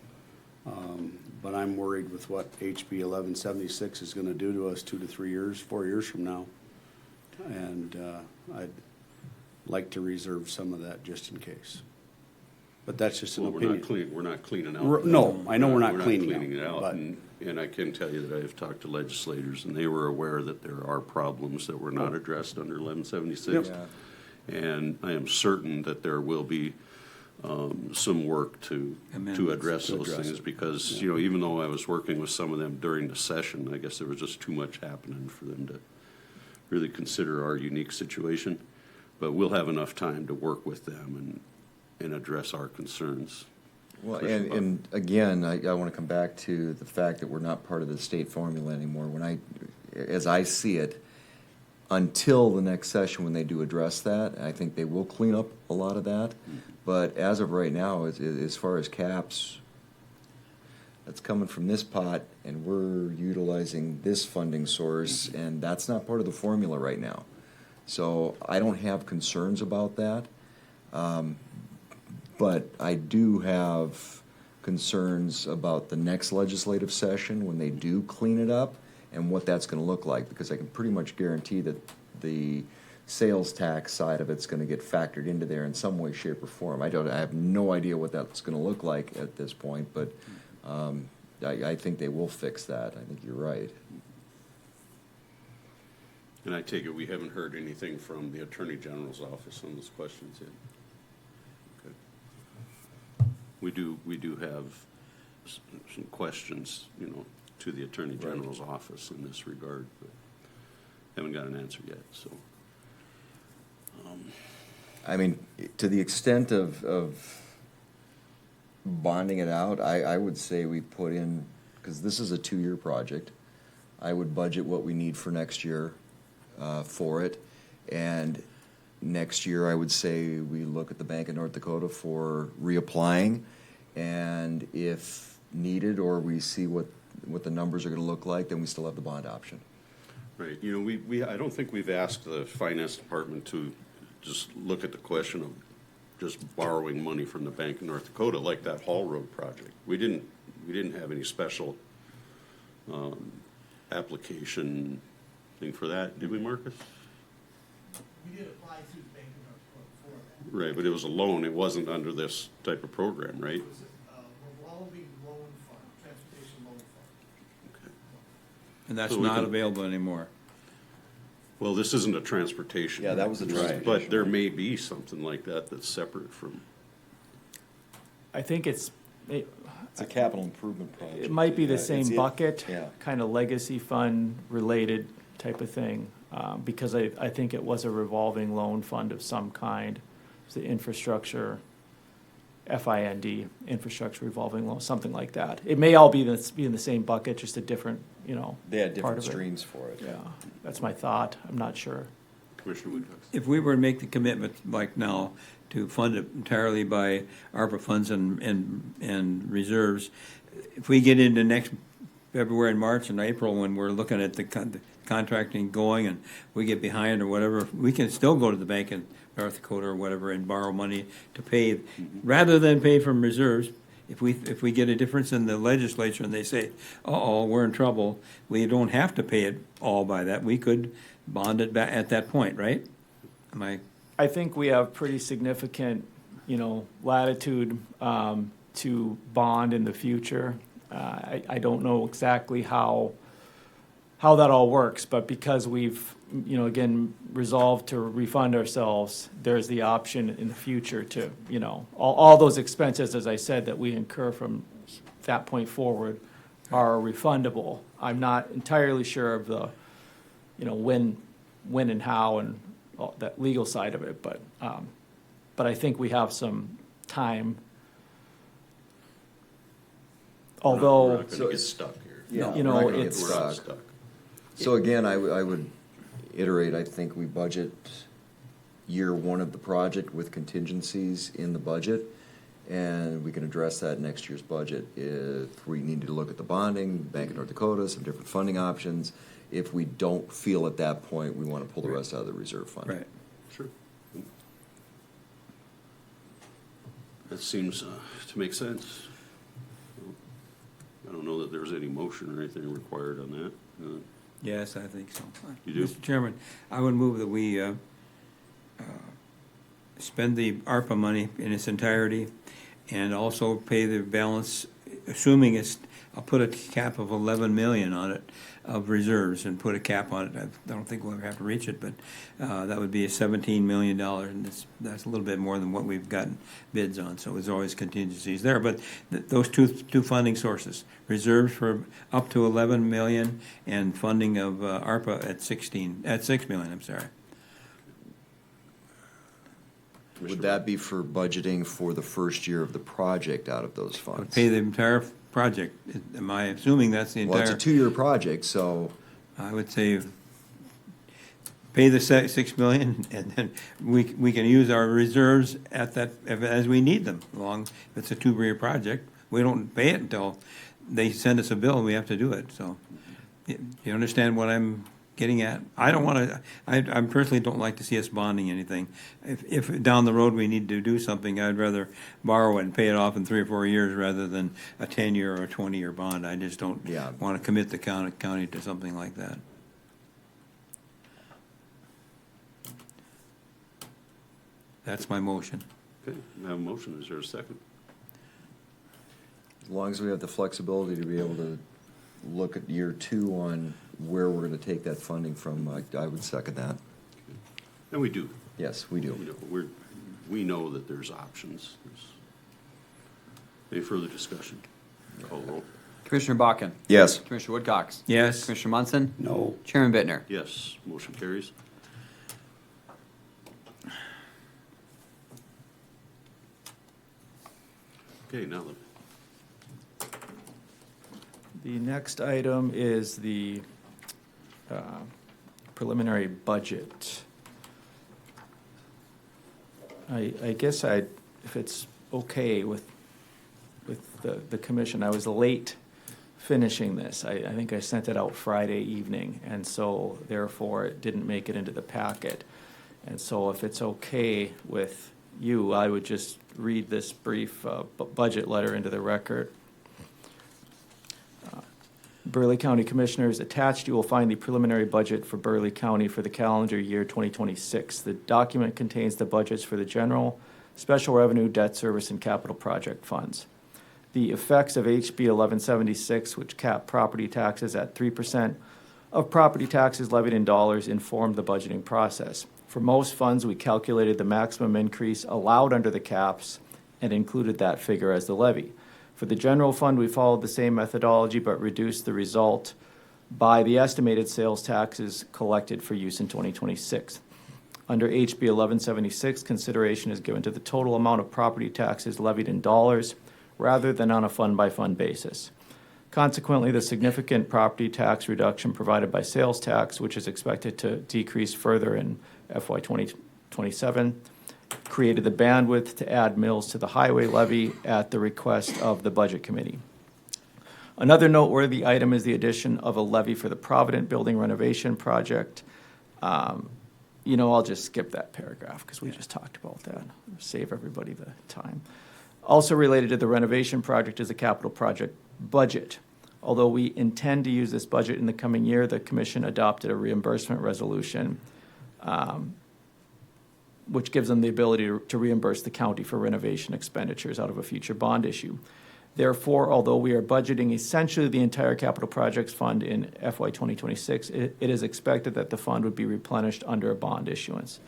but I'm worried with what HB 1176 is going to do to us 2 to 3 years, 4 years from now. And I'd like to reserve some of that just in case. But that's just an Well, opinion. we're not cleaning out. No, I know we're not cleaning it out, but- and I can tell you that I have talked to legislators, and they were aware that there are problems that were not addressed under 1176. Yeah. And I am certain that there will be some work to Amendments address to those address things, it. because, even though I was working with some of them during the session, I guess there was just too much happening for them to really consider our unique situation. But we'll have enough time to work with them and address our concerns. Well, and again, I want to come back to the fact that we're not part of the state formula anymore. As I see it, until the next session when they do address that, I think they will clean up a lot of that. But as of right now, as far as caps, that's coming from this pot, and we're utilizing this funding source, and that's not part of the formula right now. So I don't have concerns about that. But I do have concerns about the next legislative session when they do clean it up and what that's going to look like, because I can pretty much guarantee that the sales tax side of it's going to get factored into there in some way, shape, or form. I have no idea what that's going to look like at this point, but I think they will fix that. I think you're right. And I take it we haven't heard anything from the Attorney General's office on those questions yet? Okay. We do have some questions, to the Attorney General's office in this regard, but haven't got an answer yet, so. I mean, to the extent of bonding it out, I would say we put in, because this is a 2-year project, I would budget what we need for next year for it. And next year, I would say we look at the Bank of North Dakota for reapplying. And if needed, or we see what the numbers are gonna look like, then we still have the bond option. Right, you know, I don't think we've asked the finance department to just look at the question of just borrowing money from the Bank of North Dakota, like that Hall Road project. We didn't have any special, application thing for that, did we, Marcus? We did apply through the Bank of North Dakota for that. Right, but it was a loan, it wasn't under this type of program, right? It was a revolving loan fund, transportation loan fund. Okay. And that's So we not can- available anymore. Well, this isn't a transportation. Yeah, that was a Right. transportation. But there may be something like that that's separate from, I think it, It's a capital improvement project. it might be the Yeah, same it's- bucket, Yeah. kind of legacy fund related type of thing, because I think it was a revolving loan fund of some kind. It's the infrastructure, FIND, infrastructure revolving loan, something like that. It may all be in the same bucket, just a different, They had part different of it. streams for it. Yeah, that's my thought. I'm not sure. Commissioner Woodcock. If we were to make the commitment like now to fund it entirely by ARPA funds and reserves, if we get into next February and March and April, when we're looking at the contracting going and we get behind or whatever, we can still go to the bank in North Dakota or whatever and borrow money to pay, rather than pay from reserves. If we get a difference in the legislature and they say, uh-oh, we're in trouble, we don't have to pay it all by that. We could bond it back at that point, right? Am I? I think we have pretty significant, latitude to bond in the future. I don't know exactly how that all works, but because we've, again, resolved to refund ourselves, there's the option in the future to, all those expenses, as I said, that we incur from that point forward are refundable. I'm not entirely sure of the, when and how and all that legal side of it, but I think we have some time. We're Although, not gonna get stuck here. Yeah, You we're know, not gonna get it's- We're not stuck. stuck. So again, I would iterate, I think we budget year one of the project with contingencies in the budget, and we can address that in next year's budget. If we need to look at the bonding, Bank of North Dakota, some different funding options. If we don't feel at that point, we want to pull the rest out of the reserve fund. Right. Sure. That seems to make sense. I don't know that there's any motion or anything required on that. Yes, I think so. You do? Mr. Chairman, I would move that we spend the ARPA money in its entirety and also pay the balance, assuming I'll put a cap of 11 million on it of reserves and put a cap on it. I don't think we'll ever have to reach it, but that would be a $17 million, and that's a little bit more than what we've gotten bids on, so there's always contingencies there. But those two funding sources, reserves for up to 11 million and funding of ARPA at 6 million, I'm sorry. Would that be for budgeting for the first year of the project out of those Would funds? pay the entire project. Am I assuming that's the Well, it's entire? a two-year project, so I would say pay the 6 million, and then we can use our reserves at that, as we need them. If it's a two-year project, we don't pay it until they send us a bill, and we have to do it. So, you understand what I'm getting at? I don't want to, I personally don't like to see us bonding anything. If down the road we need to do something, I'd rather borrow it and pay it off in 3 or 4 years rather than a 10-year or a 20-year bond. I just don't Yeah. want to commit the county to something like that. That's my motion. Okay, I have a motion. Is there a second? as long as we have the flexibility to be able to look at year two on where we're gonna take that funding from, I would second that. And we do. Yes, we do. We know that there's options. Any further discussion? Call roll. Commissioner Bakken? Yes. Commissioner Woodcox? Yes. Commissioner Munson? No. Chairman Bittner? Yes, motion carries. Okay, now The next item is the preliminary budget. I guess if it's okay with with the commission. I was late finishing this. I think I sent it out Friday evening, and so therefore it didn't make it into the packet. And so if it's okay with you, I would just read this brief budget letter into the record. Burleigh County Commissioners, attached you will find the preliminary budget for Burleigh County for the calendar year 2026. The document contains the budgets for the general, special revenue, debt service, and capital project funds. The effects of HB 1176, which cap property taxes at 3% of property taxes levied in dollars, informed the budgeting process. For most funds, we calculated the maximum increase allowed under the caps and included that figure as the levy. For the general fund, we followed the same methodology but reduced the result by the estimated sales taxes collected for use in 2026. Under HB 1176, consideration is given to the total amount of property taxes levied in dollars rather than on a fund-by-fund basis. Consequently, the significant property tax reduction provided by sales tax, which is expected to decrease further in FY 2027, created the bandwidth to add mills to the highway levy at the request of the Budget Committee. Another noteworthy item is the addition of a levy for the Provident Building renovation project. I'll just skip that paragraph because we just talked about that. Save everybody the time. Also related to the renovation project is the capital project budget. Although we intend to use this budget in the coming year, the Commission adopted a reimbursement resolution which gives them the ability to reimburse the county for renovation expenditures out of a future bond issue. Therefore, although we are budgeting essentially the entire capital projects fund in FY 2026, it is expected that the fund would be replenished under a bond issuance.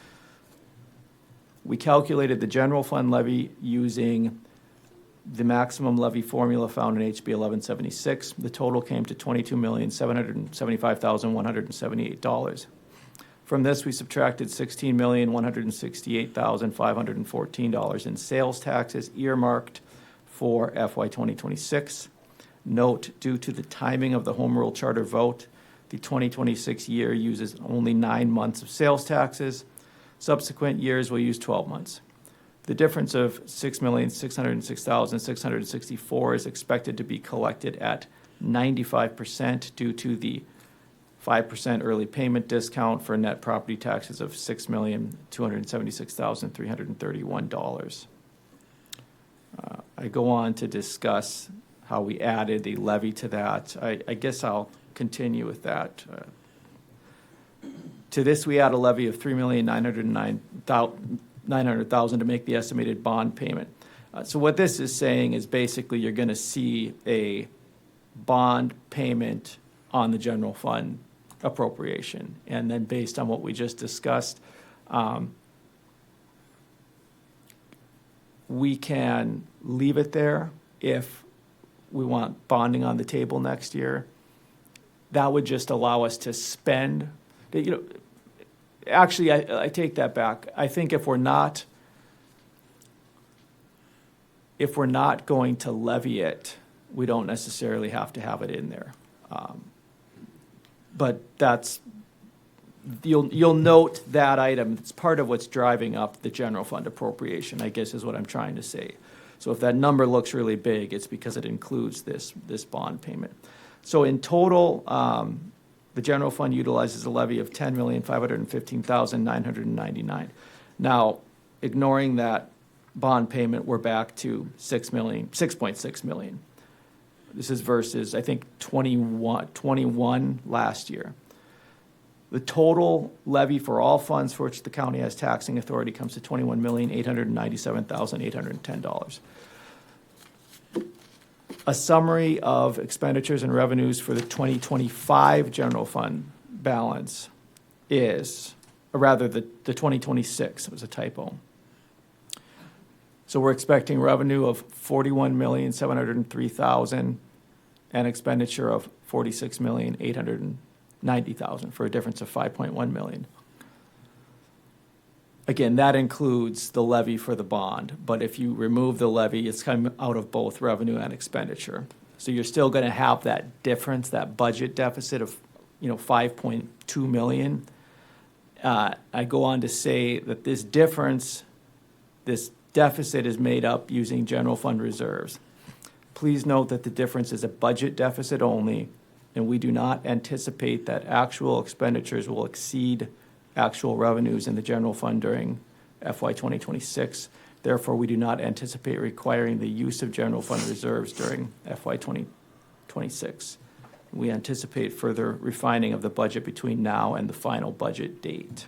We calculated the general fund levy using the maximum levy formula found in HB 1176. The total came to $22,775,178. From this, we subtracted $16,168,514 in sales taxes earmarked for FY 2026. Note, due to the timing of the Home Rule Charter vote, the 2026 year uses only 9 months of sales taxes. Subsequent years will use 12 months. The difference of $6,606,664 is expected to be collected at 95% due to the 5% early payment discount for net property taxes of $6,276,331. I go on to discuss how we added the levy to that. I guess I'll continue with that. To this, we add a levy of $3,900,000 to make the estimated bond payment. So what this is saying is basically you're going to see a bond payment on the general fund appropriation. And then based on what we just discussed, we can leave it there if we want bonding on the table next year. That would just allow us to spend, actually, I take that back. I think if we're not going to levy it, we don't necessarily have to have it in there. But you'll note that item. It's part of what's driving up the general fund appropriation, I guess is what I'm trying to say. So if that number looks really big, it's because it includes this bond payment. So in total, the general fund utilizes a levy of $10,515,999. Now, ignoring that bond payment, we're back to $6.6 million. This is versus, I think, 21 last year. The total levy for all funds for which the county has taxing authority comes to $21,897,810. A summary of expenditures and revenues for the 2025 general fund balance is, or rather the 2026, it was a typo. So we're expecting revenue of $41,703,000 and expenditure of $46,890,000 for a difference of $5.1 million. Again, that includes the levy for the bond, but if you remove the levy, it's coming out of both revenue and expenditure. So you're still going to have that difference, that budget deficit of, $5.2 million. I go on to say that this difference, this deficit is made up using general fund reserves. Please note that the difference is a budget deficit only, and we do not anticipate that actual expenditures will exceed actual revenues in the general fund during FY 2026. Therefore, we do not anticipate requiring the use of general fund reserves during FY 2026. We anticipate further refining of the budget between now and the final budget date.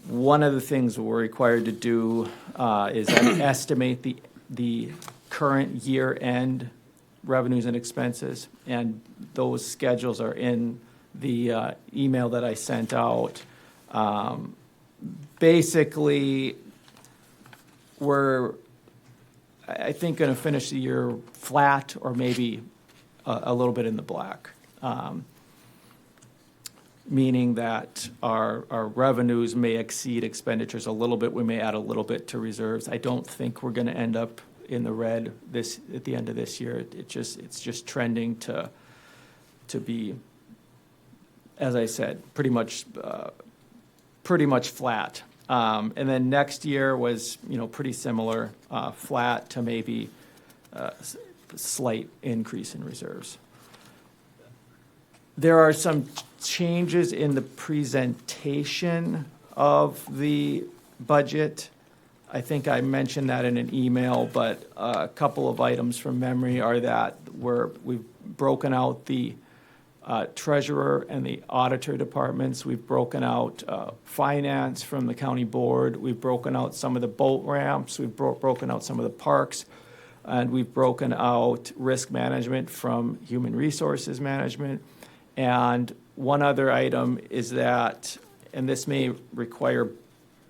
One of the things we're required to do is estimate the current year-end revenues and expenses, and those schedules are in the email that I sent out. Basically, we're, I think, going to finish the year flat or maybe a little bit in the black. Meaning that our revenues may exceed expenditures a little bit. We may add a little bit to reserves. I don't think we're going to end up in the red at the end of this year. It's just trending to be, as I said, pretty much flat. And then next year was, pretty similar, flat to maybe slight increase in reserves. There are some changes in the presentation of the budget. I think I mentioned that in an email, but a couple of items from memory are that we've broken out the treasurer and the auditor departments. We've broken out finance from the county board. We've broken out some of the boat ramps. We've broken out some of the parks. And we've broken out risk management from human resources management. And one other item is that, and this may require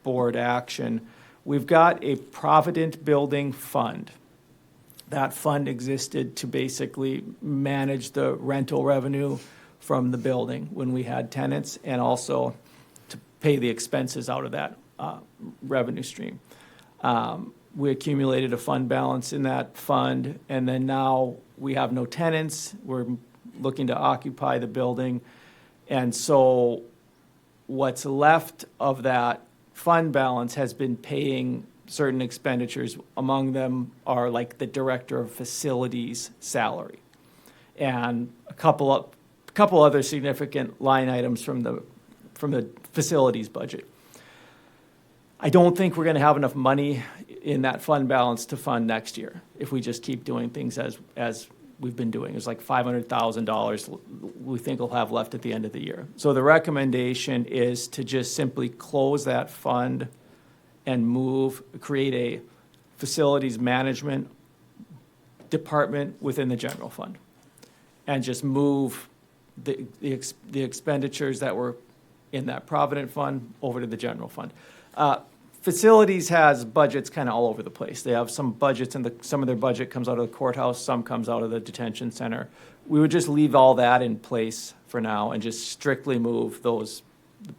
board action, we've got a Provident Building Fund. That fund existed to basically manage the rental revenue from the building when we had tenants, and also to pay the expenses out of that revenue stream. We accumulated a fund balance in that fund, and then now we have no tenants. We're looking to occupy the building. And so what's left of that fund balance has been paying certain expenditures. Among them are like the director of facilities salary and a couple other significant line items from the facilities budget. I don't think we're going to have enough money in that fund balance to fund next year if we just keep doing things as we've been doing. It's like $500,000 we think we'll have left at the end of the year. So the recommendation is to just simply close that fund and create a facilities management department within the general fund, and just move the expenditures that were in that Provident Fund over to the general fund. Facilities has budgets kind of all over the place. They have some budgets, and some of their budget comes out of the courthouse, some comes out of the detention center. We would just leave all that in place for now and just strictly move the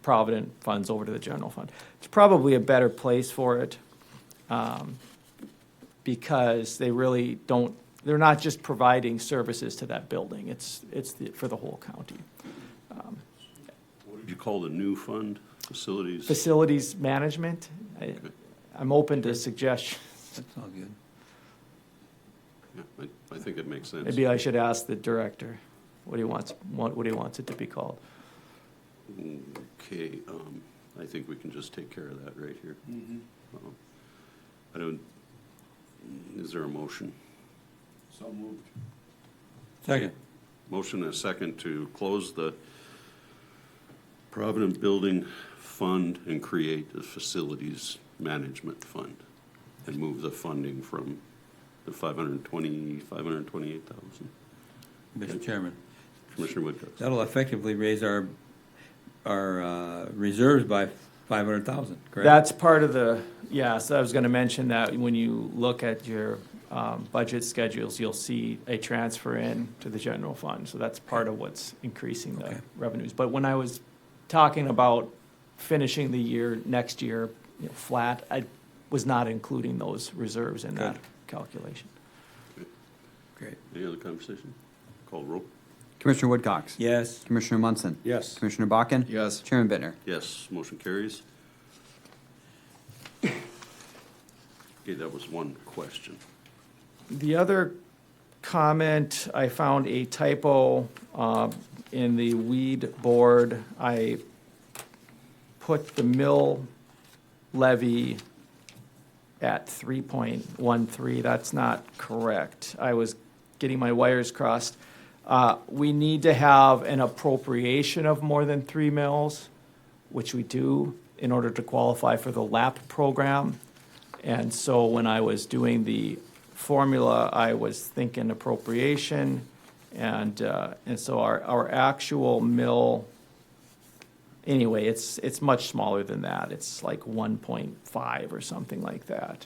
Provident funds over to the general fund. It's probably a better place for it because they really don't, they're not just providing services to that building. It's for the whole county. What did you call the new fund? Facilities? Facilities management. I'm open to suggestions. That's all good. Yeah, I think it makes sense. Maybe I should ask the director what he wants it to be called. Okay, I think we can just take care of that right here. Is there a motion? So moved. Second. Motion and a second to close the Provident Building Fund and create a facilities management fund and move the funding from the $528,000. Mr. Chairman, Commissioner Woodcock. that'll effectively raise our reserves by $500,000, correct? That's part of so I was going to mention that when you look at your budget schedules, you'll see a transfer in to the general fund. So that's part of what's increasing the revenues. But when I was talking about finishing the year next year flat, I was not including those reserves in that calculation. Great. Any other conversation? Call roll. Commissioner Woodcox. Yes. Commissioner Munson. Yes. Commissioner Bakken. Yes. Chairman Bittner. Yes, motion carries. Okay, that was one question. The other comment, I found a typo in the weed board. I put the mill levy at 3.13. That's not correct. I was getting my wires crossed. We need to have an appropriation of more than 3 mills, which we do in order to qualify for the LAP program. And so when I was doing the formula, I was thinking appropriation, and so our actual mill, anyway, it's much smaller than that. It's like 1.5 or something like that.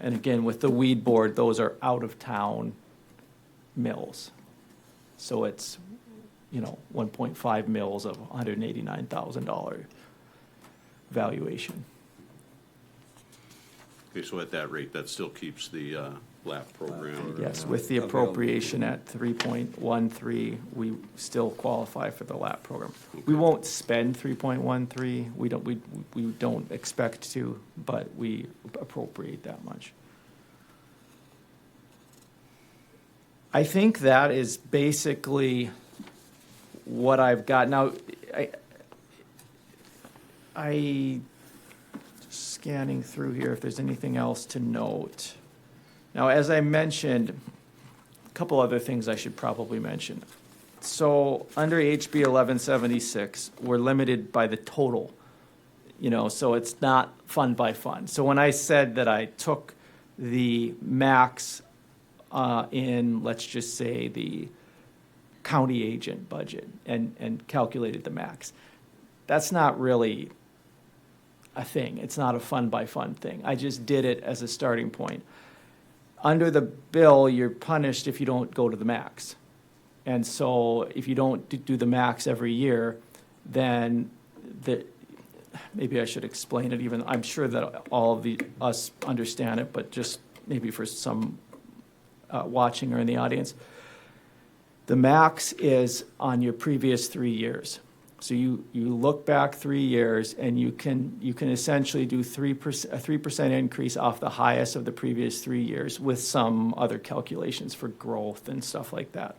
And again, with the weed board, those are out-of-town mills. So it's, 1.5 mills of $189,000 valuation. Okay, so at that rate, that still keeps the LAP program. Yes, with the appropriation at 3.13, we still qualify for the LAP program. We won't spend 3.13, we don't expect to, but we appropriate that much. I think that is basically what I've got. Now, I scanning through here if there's anything else to note. Now, as I mentioned, a couple other things I should probably mention. So under HB 1176, we're limited by the total, so it's not fund by fund. So when I said that I took the max in, let's just say, the county agent budget and calculated the max, that's not really a thing. It's not a fund by fund thing. I just did it as a starting point. Under the bill, you're punished if you don't go to the max. And so if you don't do the max every year, then maybe I should explain it even. I'm sure that all of us understand it, but just maybe for some watching or in the audience. The max is on your previous 3 years. So you look back 3 years, and you can essentially do a 3% increase off the highest of the previous 3 years with some other calculations for growth and stuff like that.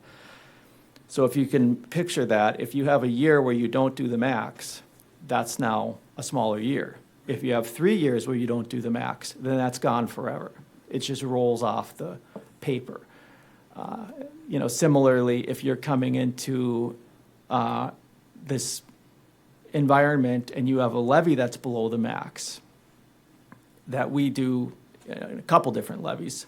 So if you can picture that, if you have a year where you don't do the max, that's now a smaller year. If you have 3 years where you don't do the max, then that's gone forever. It just rolls off the paper. Similarly, if you're coming into this environment and you have a levy that's below the max, that we do a couple different levies.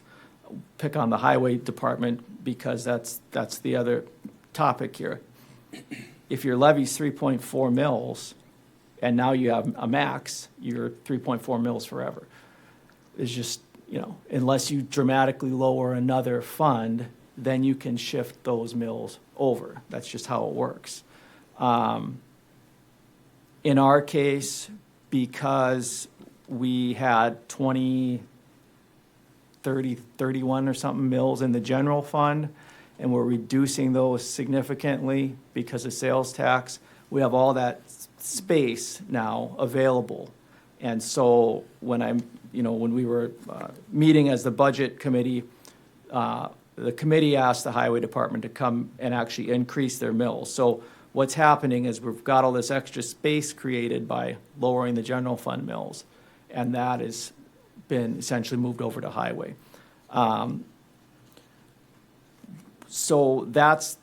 Pick on the highway department because that's the other topic here. If your levy's 3.4 mils and now you have a max, you're 3.4 mils forever. It's just, unless you dramatically lower another fund, then you can shift those mills over. That's just how it works. In our case, because we had 20, 30, 31 or something mills in the general fund, and we're reducing those significantly because of sales tax, we have all that space now available. And so when we were meeting as the budget committee, the committee asked the highway department to come and actually increase their mills. So what's happening is we've got all this extra space created by lowering the general fund mills, and that has been essentially moved over to highway. So that's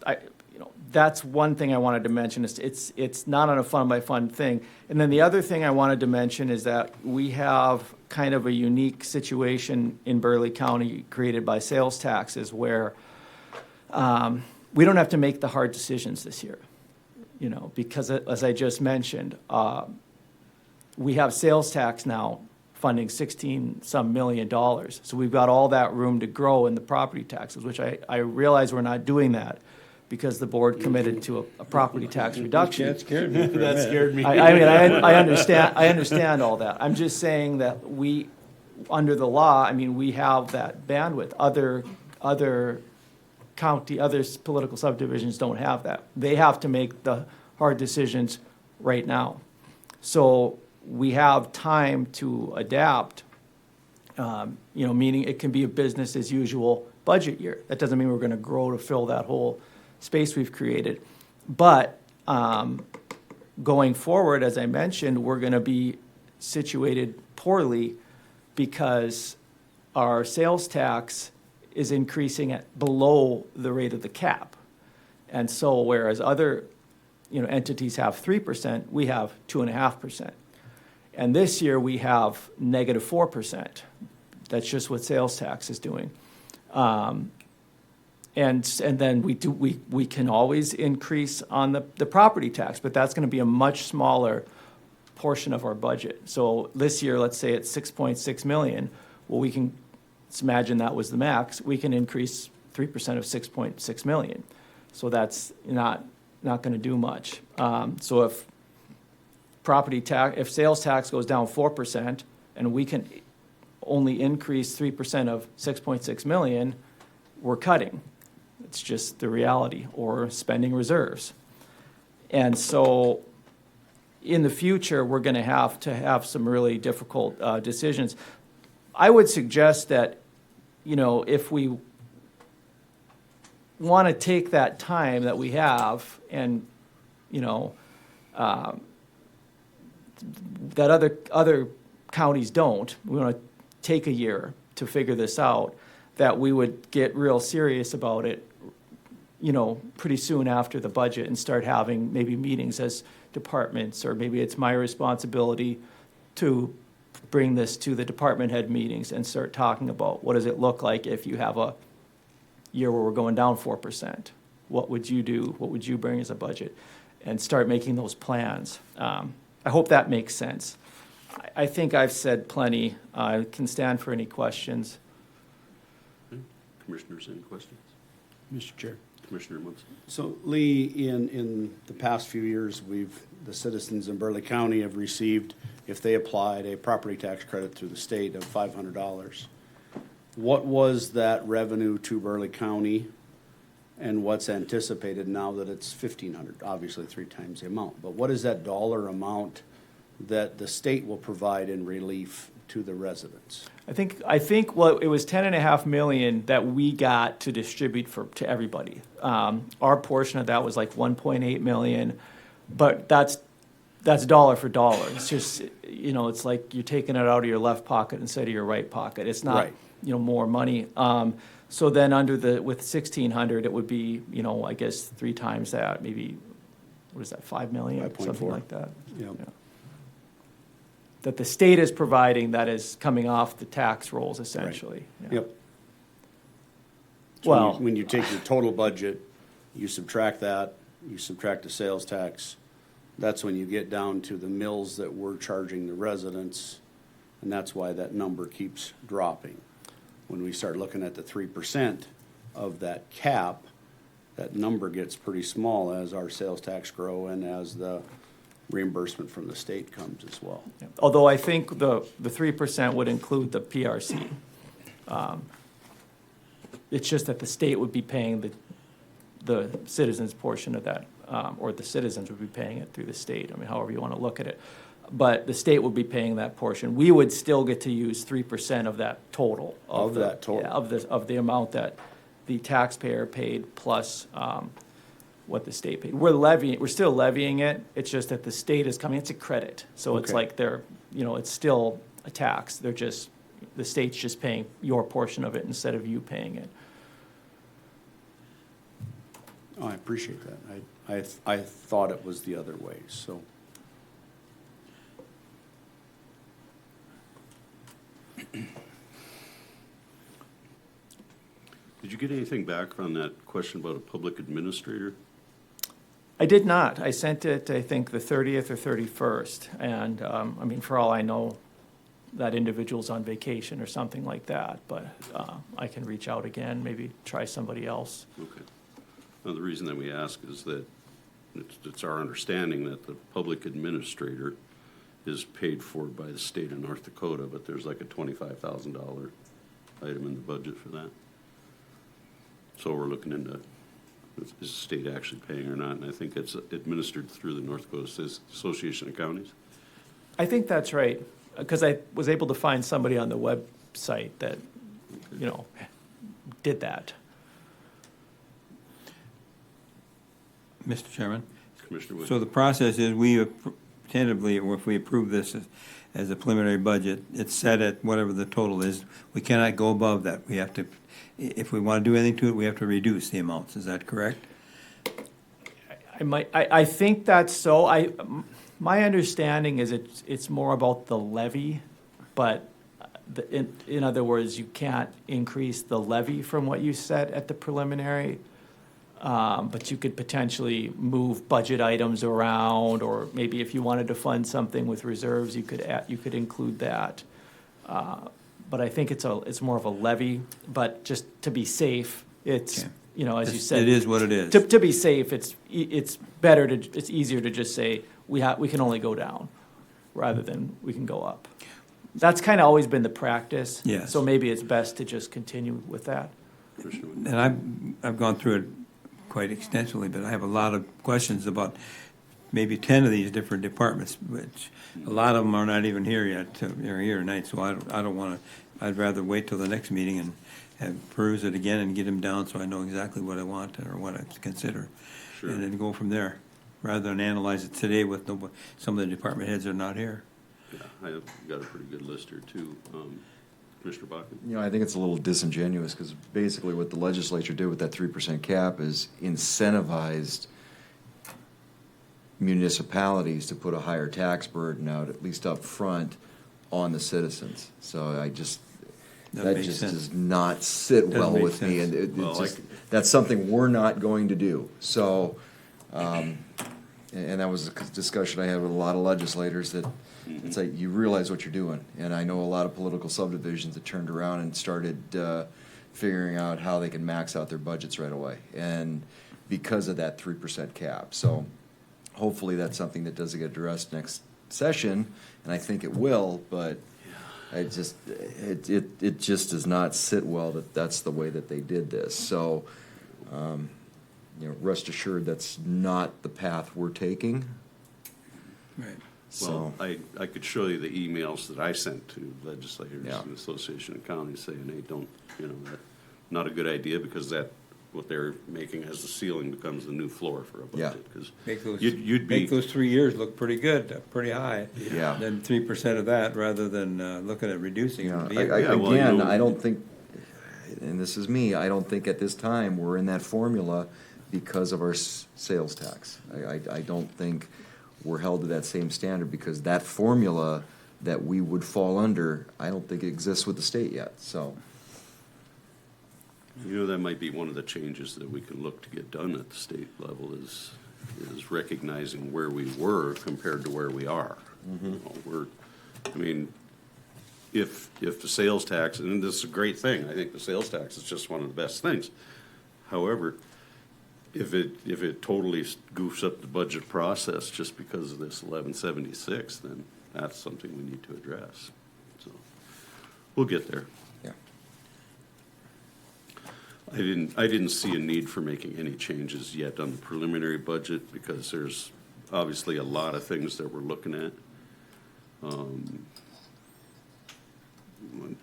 one thing I wanted to mention. It's not on a fund by fund thing. And then the other thing I wanted to mention is that we have kind of a unique situation in Burleigh County created by sales taxes where we don't have to make the hard decisions this year. Because as I just mentioned, we have sales tax now funding $16-some million. So we've got all that room to grow in the property taxes, which I realize we're not doing that because the board committed to a property tax reduction. That scared me. That scared me. I understand all that. I'm just saying that we, under the law, we have that bandwidth. Other political subdivisions don't have that. They have to make the hard decisions right now. So we have time to adapt, meaning it can be a business as usual budget year. That doesn't mean we're gonna grow to fill that whole space we've created. But, going forward, as I mentioned, we're gonna be situated poorly because our sales tax is increasing at below the rate of the cap. And so whereas other, entities have 3%, we have 2.5%. And this year, we have negative 4%. That's just what sales tax is doing. And then we can always increase on the property tax, but that's gonna be a much smaller portion of our budget. So this year, let's say it's 6.6 million, well, let's imagine that was the max, we can increase 3% of 6.6 million. So that's not gonna do much. So if if sales tax goes down 4% and we can only increase 3% of 6.6 million, we're cutting. It's just the reality, or spending reserves. And so in the future, we're gonna have to have some really difficult decisions. I would suggest that, if we want to take that time that we have and, that other counties don't, we want to take a year to figure this out, that we would get real serious about it, pretty soon after the budget and start having maybe meetings as departments, or maybe it's my responsibility to bring this to the department head meetings and start talking about what does it look like if you have a year where we're going down 4%. What would you do? What would you bring as a budget? And start making those plans. I hope that makes sense. I think I've said plenty. I can stand for any questions. Commissioners, any questions? Mr. Chair. Commissioner Munson? So Lee, in the past few years, the citizens in Burleigh County have received, if they applied, a property tax credit through the state of $500. What was that revenue to Burleigh County, and what's anticipated now that it's $1,500? Obviously, 3 times the amount. But what is that dollar amount that the state will provide in relief to the residents? I think it was 10.5 million that we got to distribute to everybody. Our portion of that was like 1.8 million, but that's dollar for dollar. It's just, it's like you're taking it out of your left pocket instead of your right pocket. It's not, Right. More money. So then with 1,600, it would be, I guess 3 times that, maybe, what is that, 5 million? 5.4. Something like that. Yep. Yeah. That the state is providing, that is coming off the tax rolls, essentially. Yeah. Yep. So when you- Well- when you take your total budget, you subtract that, you subtract the sales tax, that's when you get down to the mills that we're charging the residents, and that's why that number keeps dropping. When we start looking at the 3% of that cap, that number gets pretty small as our sales tax grow and as the reimbursement from the state comes as well. Yeah. Although I think the 3% would include the PRC. It's just that the state would be paying the citizens' portion of that, or the citizens would be paying it through the state. I mean, however you want to look at it. But the state would be paying that portion. We would still get to use 3% of that total. Of that total. Yeah, of the amount that the taxpayer paid plus what the state paid. We're still levying it. It's just that the state is coming. It's a credit, so it's Okay. like it's still a tax. The state's just paying your portion of it instead of you paying it. Oh, I appreciate that. I thought it was the other way, so. Did you get anything back on that question about a public administrator? I did not. I sent it, I think, the 30th or 31st. And, for all I know, that individual's on vacation or something like that. But I can reach out again, maybe try somebody else. Okay. Now, the reason that we ask is that it's our understanding that the public administrator is paid for by the state of North Dakota, but there's like a $25,000 item in the budget for that. So we're looking into, is the state actually paying or not? And I think it's administered through the North Dakota Association of Counties. I think that's right, because I was able to find somebody on the website that, did that. Mr. Chairman, Commissioner Wood. so the process is tentatively, or if we approve this as a preliminary budget, it's set at whatever the total is. We cannot go above that. We have to, if we want to do anything to it, we have to reduce the amounts. Is that correct? I think that's so. My understanding is it's more about the levy, but in other words, you can't increase the levy from what you set at the preliminary. But you could potentially move budget items around, or maybe if you wanted to fund something with reserves, you could include that. But I think it's more of a levy, but just to be safe, it's, Okay. as you said. It is what it is. To be safe, it's easier to just say, we can only go down, rather than we can go up. That's kind of always been the practice. Yes. So maybe it's best to just continue with that. Commissioner Wood. And I've gone through it quite extensively, but I have a lot of questions about maybe 10 of these different departments, which a lot of them are not even here yet. They're here tonight, so I don't want to. I'd rather wait till the next meeting and peruse it again and get them down so I know exactly what I want or what I consider, Sure. and then go from there, rather than analyze it today with some of the department heads are not here. Yeah, I've got a pretty good list here too. Commissioner Bakken? I think it's a little disingenuous, because basically what the legislature did with that 3% cap is incentivized municipalities to put a higher tax burden out, at least up front, on the citizens. So that makes just sense. does not sit Doesn't well make with me, sense. and Well, that's something we're not going to do. So, and that was a discussion I had with a lot of legislators, that it's like, you realize what you're doing. And I know a lot of political subdivisions that turned around and started figuring out how they can max out their budgets right away, and because of that 3% cap. So hopefully that's something that does get addressed next session, and I think it will, but it just does not sit well that that's the way that they did this. So, rest assured, that's not the path we're taking. Right. So, Well, I could show you the emails that I sent to legislators Yeah. in the Association of Counties saying, hey, don't, that's not a good idea, because what they're making as the ceiling becomes the new floor for a Yeah. budget. 'Cause Make those, you'd be, make those 3 years look pretty good, pretty high. Yeah. Then 3% of that, rather than looking at reducing it. well, I don't think, and this is me, I don't think at this time we're in that formula because of our sales tax. I don't think we're held to that same standard, because that formula that we would fall under, I don't think it exists with the state yet, so. that might be one of the changes that we can look to get done at the state level is recognizing where we were compared to where we are. If the sales tax, and this is a great thing, I think the sales tax is just one of the best things. However, if it totally goofs up the budget process just because of this 1176, then that's something we need to address. So we'll get there. Yeah. I didn't see a need for making any changes yet on the preliminary budget, because there's obviously a lot of things that we're looking at. I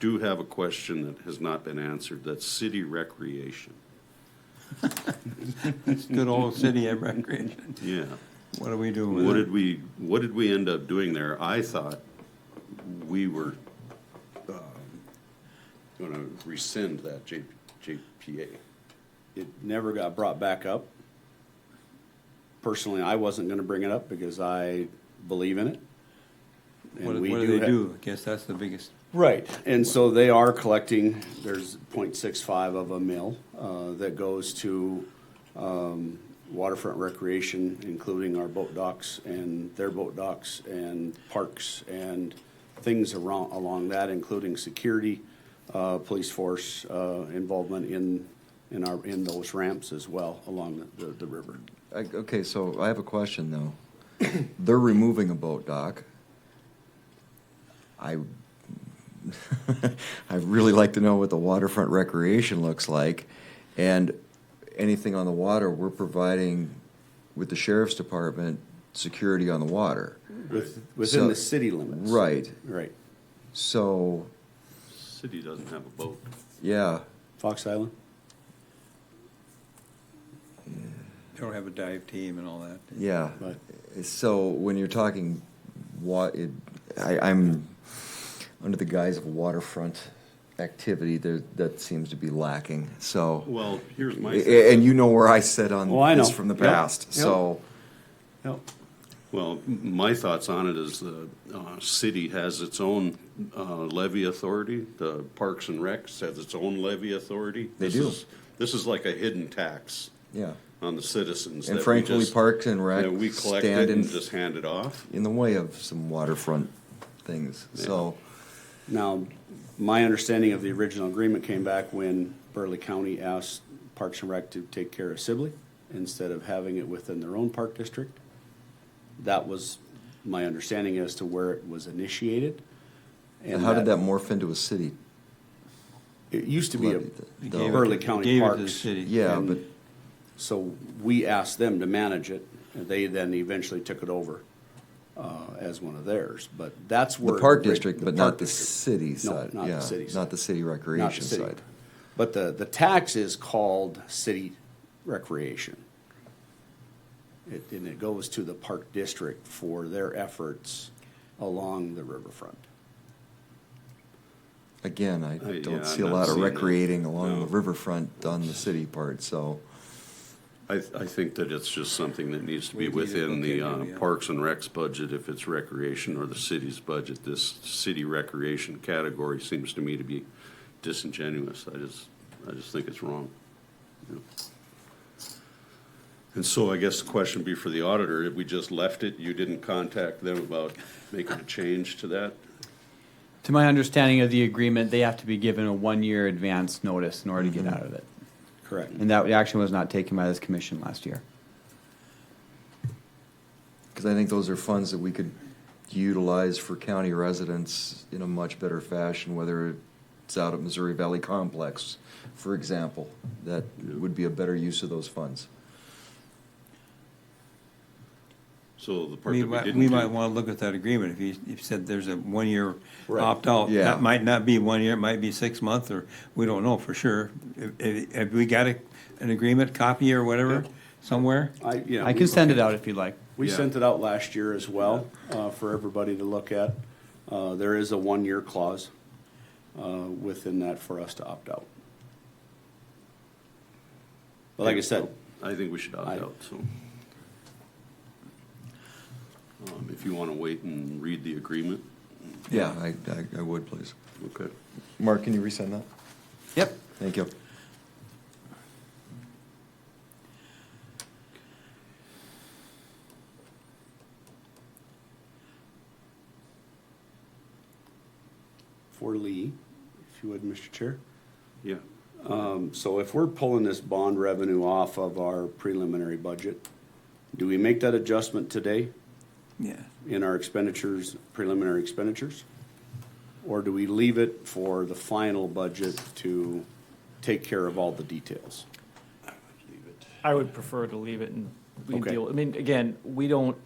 do have a question that has not been answered. That's city recreation. It's good old city of recreation. Yeah. What are we doing with What it? did we end up doing there? I thought we were going to rescind that JPA. It never got brought back up. Personally, I wasn't gonna bring it up because I believe in it. And What we do they ha- do? I guess that's the biggest. Right, and so they are collecting, there's 0.65 of a mil that goes to waterfront recreation, including our boat docks and their boat docks and parks and things along that, including security, police force involvement in those ramps as well along the river. Okay, so I have a question, though. They're removing a boat dock. I'd really like to know what the waterfront recreation looks like, and anything on the water, we're providing with the sheriff's department security on the water. Within So- the city limits. Right. Right. So, City doesn't have a boat. yeah, Fox Island? don't have a dive team and all that. Yeah. Right. So when you're talking, I'm under the guise of waterfront activity. That seems to be lacking. So, Well, here's my and you know where I sit on Oh, I know. this from the Yep. past. Yep. So, Yep. Well, my thoughts on it is the city has its own levy authority. The Parks and Recs has its own levy authority. They do. This is like a hidden tax yeah. on the citizens. And that we frankly, just- Parks and Rec that we collect stand it and in- just hand it off. in the way of some waterfront things. So, Now, my understanding of the original agreement came back when Burleigh County asked Parks and Rec to take care of Sibley instead of having it within their own park district. That was my understanding as to where it was initiated. And how did that morph into a city? It used to be a levy? They The- gave it- Burleigh County gave it to the Parks. city. Yeah, and but So we asked them to manage it, and they then eventually took it over as one of theirs. But that's where. the park the district, but park not the district. city No, side. not the Yeah, city side. not the city Not the recreation city. side. But the tax is called city recreation. And it goes to the park district for their efforts along the riverfront. Again, I yeah, don't see I'm a not lot of seeing that. recreating along No. the riverfront on the city part, so. I think that it's just something that needs to be We need to within the look into, yeah. Parks and Recs budget if it's recreation or the city's budget. This city recreation category seems to me to be disingenuous. I just think it's wrong. Yeah. And so I guess the question would be for the auditor, if we just left it, you didn't contact them about making a change to that? To my understanding of the agreement, they have to be given a 1-year advance notice in order to get out of it. Correct. And that action was not taken by this commission last year. Because I think those are funds that we could utilize for county residents in a much better fashion, whether it's out at Missouri Valley Complex, for example. That would be a better use of those funds. So the part We that we might, didn't we do- might want to look at that agreement. If you said there's a 1-year Right. opt-out, Yeah. that might not be 1 year, it might be 6 months, or we don't know for sure. Have we got an agreement copy or whatever somewhere? I can send it out if you'd like. We Yeah. sent it out last year as well, for everybody to look at. There is a 1-year clause, within that for us to opt out. But like I said, I think we should opt I- out, so. If you want to wait and read the agreement, Yeah, I would, please. okay. Mark, can you resend that? Yep. Thank you. for Lee, if you would, Mr. Chair. Yeah. So if we're pulling this bond revenue off of our preliminary budget, do we make that adjustment today Yeah. in our expenditures, preliminary expenditures? Or do we leave it for the final budget to take care of all the details? I would prefer to leave it and we can Okay. deal, I mean, again, we don't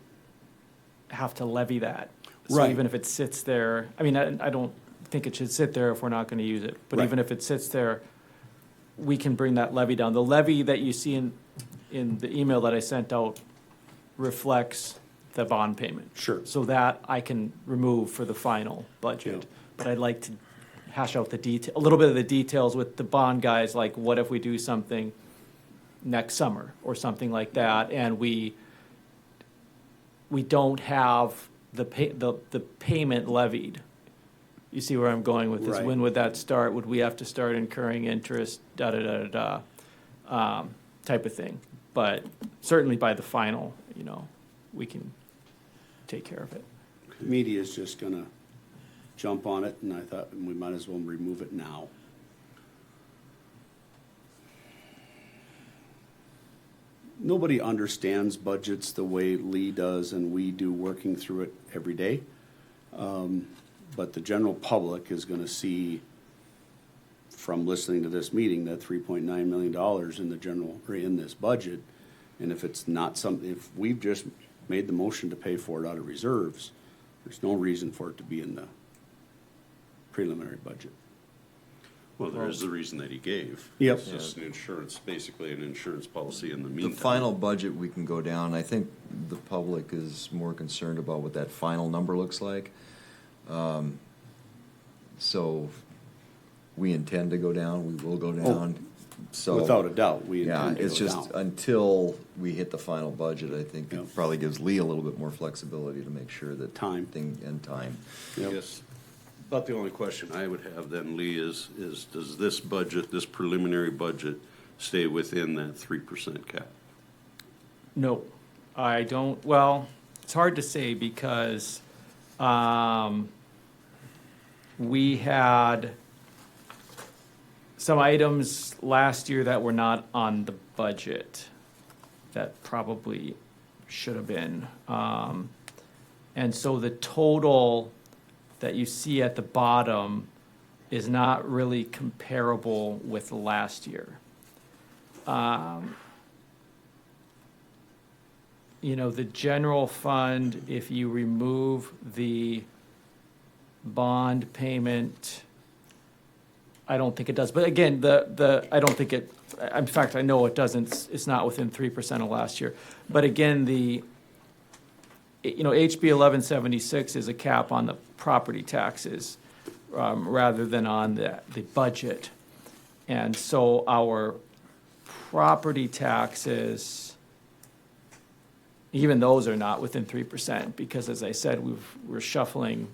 have to levy that. So Right. even if it sits there, I mean, I don't think it should sit there if we're not gonna use it. But Right. even if it sits there, we can bring that levy down. The levy that you see in the email that I sent out reflects the bond payment. Sure. So that I can remove for the final budget. Yeah. But I'd like to hash out a little bit of the details with the bond guys, like what if we do something next summer or something like that, and we don't have the payment levied. You see where I'm going with this? Right. When would that start? Would we have to start incurring interest, type of thing? But certainly by the final, we can take care of it. Media is just gonna jump on it, and I thought we might as well remove it now. Nobody understands budgets the way Lee does and we do, working through it every day. But the general public is gonna see from listening to this meeting that $3.9 million in the general, or in this budget. And if it's not something, if we've just made the motion to pay for it out of reserves, there's no reason for it to be in the preliminary budget. Well, there is the reason that he gave. Yep. It's just an insurance, basically an insurance policy in the The meantime. final budget, we can go down. I think the public is more concerned about what that final number looks like. So we intend to go down, we will go down. So Without a doubt, we yeah, intend to it's go just down. until we hit the final budget, I think Yep. it probably gives Lee a little bit more flexibility to make sure that Time. and time. Yep. Yes. About the only question I would have then, Lee, is does this budget, this preliminary budget, stay within that 3% cap? No, I don't, well, it's hard to say because we had some items last year that were not on the budget that probably should have been. And so the total that you see at the bottom is not really comparable with last year. You know, the general fund, if you remove the bond payment, I don't think it does. But again, I don't think it, in fact, I know it doesn't, it's not within 3% of last year. But again, you know, HB 1176 is a cap on the property taxes rather than on the budget. And so our property taxes, even those are not within 3% because, as I said, we're shuffling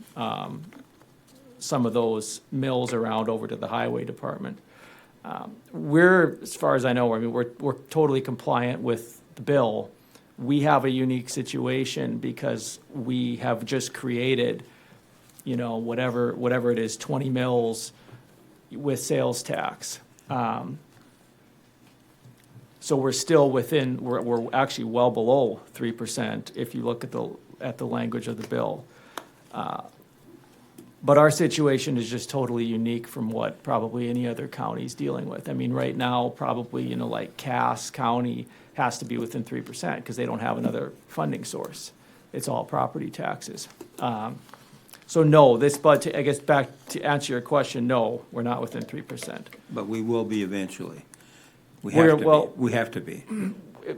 some of those mills around over to the highway department. We're, as far as I know, I mean, we're totally compliant with the bill. We have a unique situation because we have just created, you know, whatever it is, 20 mills with sales tax. So we're still within, we're actually well below 3% if you look at the language of the bill. But our situation is just totally unique from what probably any other county's dealing with. I mean, right now, probably, you know, like Cass County has to be within 3% because they don't have another funding source. It's all property taxes. So no, but I guess back to answer your question, no, we're not within 3%. But we will be eventually. We We're- have to well- be. We have to be.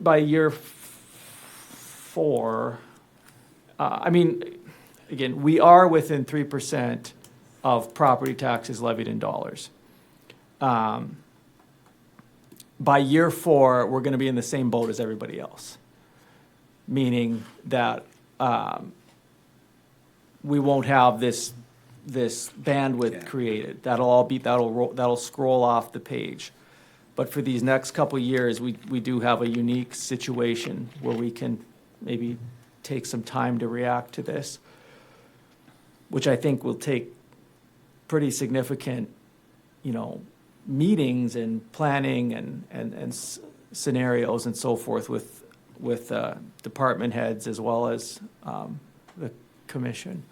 By year 4, I mean, again, we are within 3% of property taxes levied in dollars. By year 4, we're gonna be in the same boat as everybody else. Meaning that, we won't have this bandwidth Yeah. created. That'll scroll off the page. But for these next couple of years, we do have a unique situation where we can maybe take some time to react to this, which I think will take pretty significant, you know, meetings and planning and scenarios and so forth with department heads as well as the commission.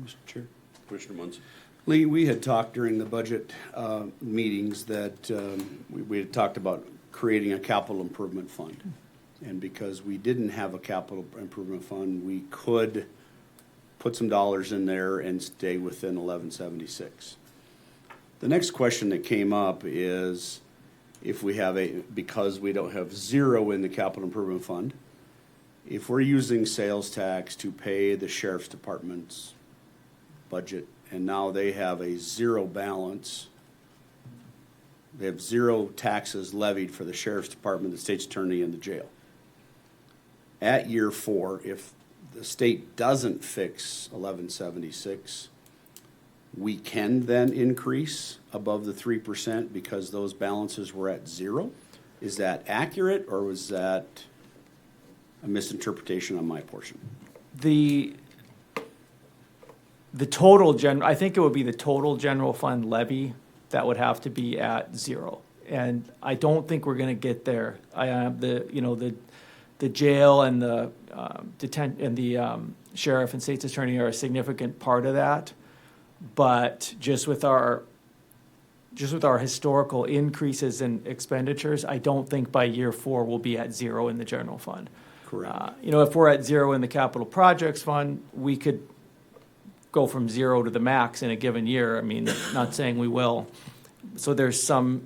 Mr. Chair. Commissioner Munson? Lee, we had talked during the budget meetings that we had talked about creating a capital improvement fund. And because we didn't have a capital improvement fund, we could put some dollars in there and stay within 1176. The next question that came up is if we have because we don't have zero in the capital improvement fund, if we're using sales tax to pay the sheriff's department's budget, and now they have a zero balance. They have zero taxes levied for the sheriff's department, the state's attorney, and the jail. At year 4, if the state doesn't fix 1176, we can then increase above the 3% because those balances were at zero? Is that accurate, or was that a misinterpretation on my portion? The total I think it would be the total general fund levy that would have to be at 0. And I don't think we're gonna get there. The jail and the sheriff and state's attorney are a significant part of that. But just with our historical increases in expenditures, I don't think by year 4 we'll be at 0 in the general fund. Correct. If we're at 0 in the capital projects fund, we could go from 0 to the max in a given year. I mean, not saying we will. So there's some,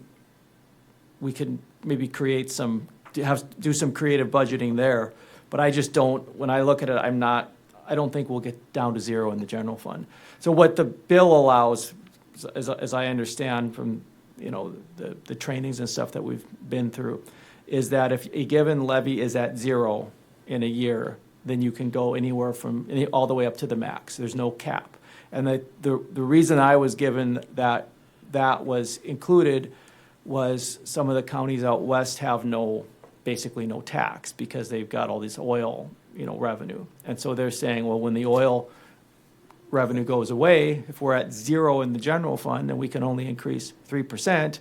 we can maybe create some, do some creative budgeting there. But I just don't, when I look at it, I don't think we'll get down to 0 in the general fund. So what the bill allows, as I understand from, you know, the trainings and stuff that we've been through, is that if a given levy is at 0 in a year, then you can go anywhere from, all the way up to the max. There's no cap. And the reason I was given that was included was some of the counties out west have basically no tax because they've got all this oil, you know, revenue. And so they're saying, well, when the oil revenue goes away, if we're at 0 in the general fund and we can only increase 3%,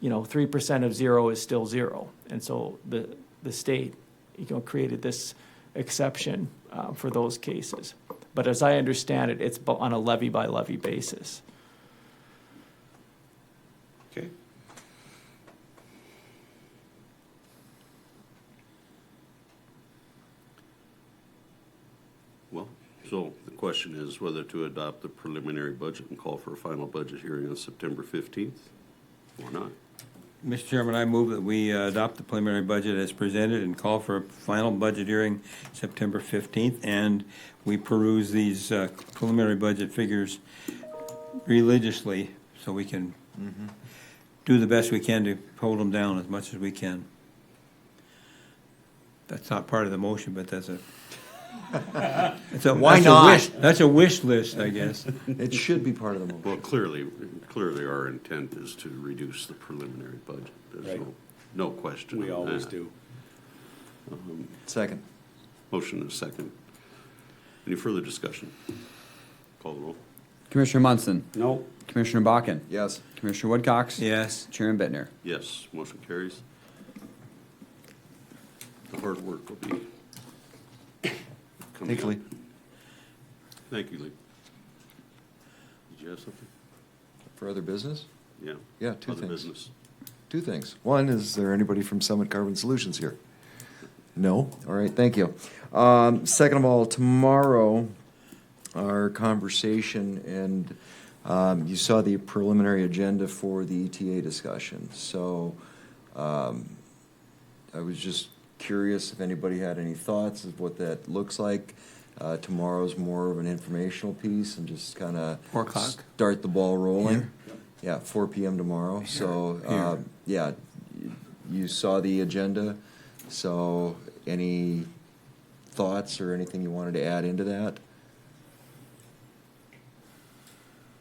you know, 3% of 0 is still 0. And so the state, you know, created this exception for those cases. But as I understand it, it's on a levy by levy basis. Okay. Well, so the question is whether to adopt the preliminary budget and call for a final budget hearing on September 15th or not. Mr. Chairman, I move that we adopt the preliminary budget as presented and call for a final budget hearing September 15th, and we peruse these preliminary budget figures religiously so we can do the best we can to hold them down as much as we can. That's not part of the motion, but that's Why not? That's a wish list, I guess. It should be part of the motion. Well, clearly our intent is to reduce the preliminary budget. There's Right. no question We on always that. do. Second. Motion and a second. Any further discussion? Call the roll. Commissioner Munson, No, Commissioner Bakken, Yes. Commissioner Woodcox. Yes. Chairman Bittner. Yes, motion carries. The hard work will be coming Thank you, Lee. up. Thank you, Lee. Did you have something? For other business? Yeah. Yeah, two Other things. business. Two things. One, is there anybody from Summit Carbon Solutions here? No? All right, thank you. Second of all, tomorrow, our conversation, and you saw the preliminary agenda for the ETA discussion. So I was just curious if anybody had any thoughts of what that looks like. Tomorrow's more of an informational piece and just kind of 4 o'clock. start the ball rolling. Here? Yeah, 4 p.m. tomorrow. So, Here. yeah, you saw the agenda. So, any thoughts or anything you wanted to add into that?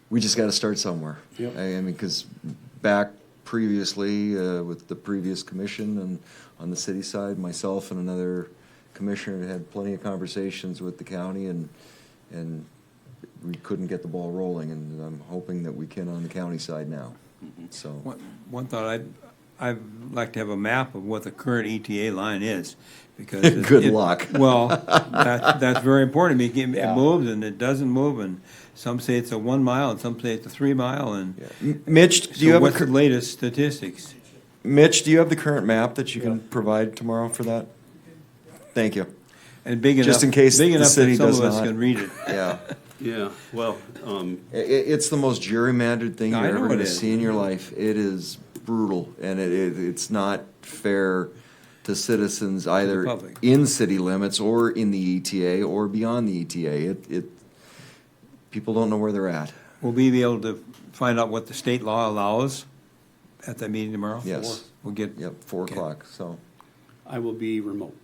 We just got to start somewhere. Yep. I mean, because back previously with the previous commission and on the city side, myself and another commissioner had plenty of conversations with the county, and we couldn't get the ball rolling, and I'm hoping that we can on the county side now. So, One thought, I'd like to have a map of what the current ETA line is, because. Good luck. Well, that's very important. I mean, Yeah. it moves and it doesn't move, and some say it's a 1 mile and some say it's a 3 mile, and. yeah. Mitch, do you So have what's the latest statistics? Mitch, do you have the current map that you can provide tomorrow for that? Thank you. And big enough. Just in case big the enough city that some does of us not. can read it. Yeah. Yeah, well, It's the most gerrymandered thing I you're know ever it going to is. see in your life. It is brutal, and it's not fair to citizens either public. in city limits or in the ETA or beyond the ETA. People don't know where they're at. Will we be able to find out what the state law allows at that meeting tomorrow? Yes. We'll get. Yep, 4 Okay. o'clock. So, I will be remote,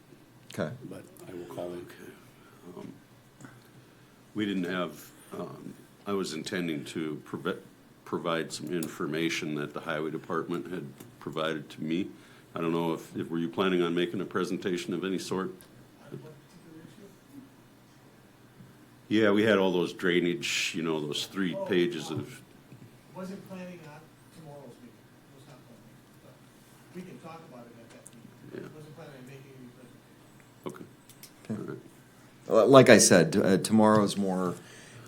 okay. but I will call in. we didn't have, I was intending to provide some information that the highway department had provided to me. I don't know if were you planning on making a presentation of any sort? Yeah, we had all those drainage, those 3 pages of, Wasn't planning on tomorrow's meeting, was not planning. But we can talk about it at that meeting. Yeah. Wasn't planning on making any presentation. okay. All right. Like I said, tomorrow's more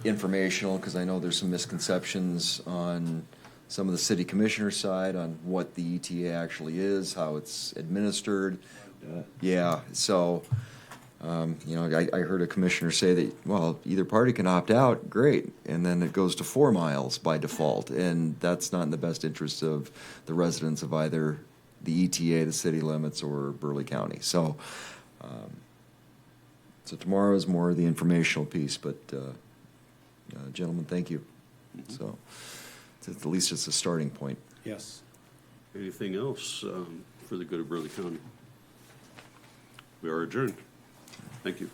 informational because I know there's some misconceptions on some of the city commissioner side on what the ETA actually is, how it's administered. Yeah, so You know, I heard a commissioner say that, well, either party can opt out, great, and then it goes to 4 miles by default, and that's not in the best interest of the residents of either the ETA, the city limits, or Burleigh County. So, so tomorrow is more the informational piece, but gentlemen, thank you. So, at least it's a starting point. Yes. Anything else for the good of Burleigh County? We are adjourned. Thank you.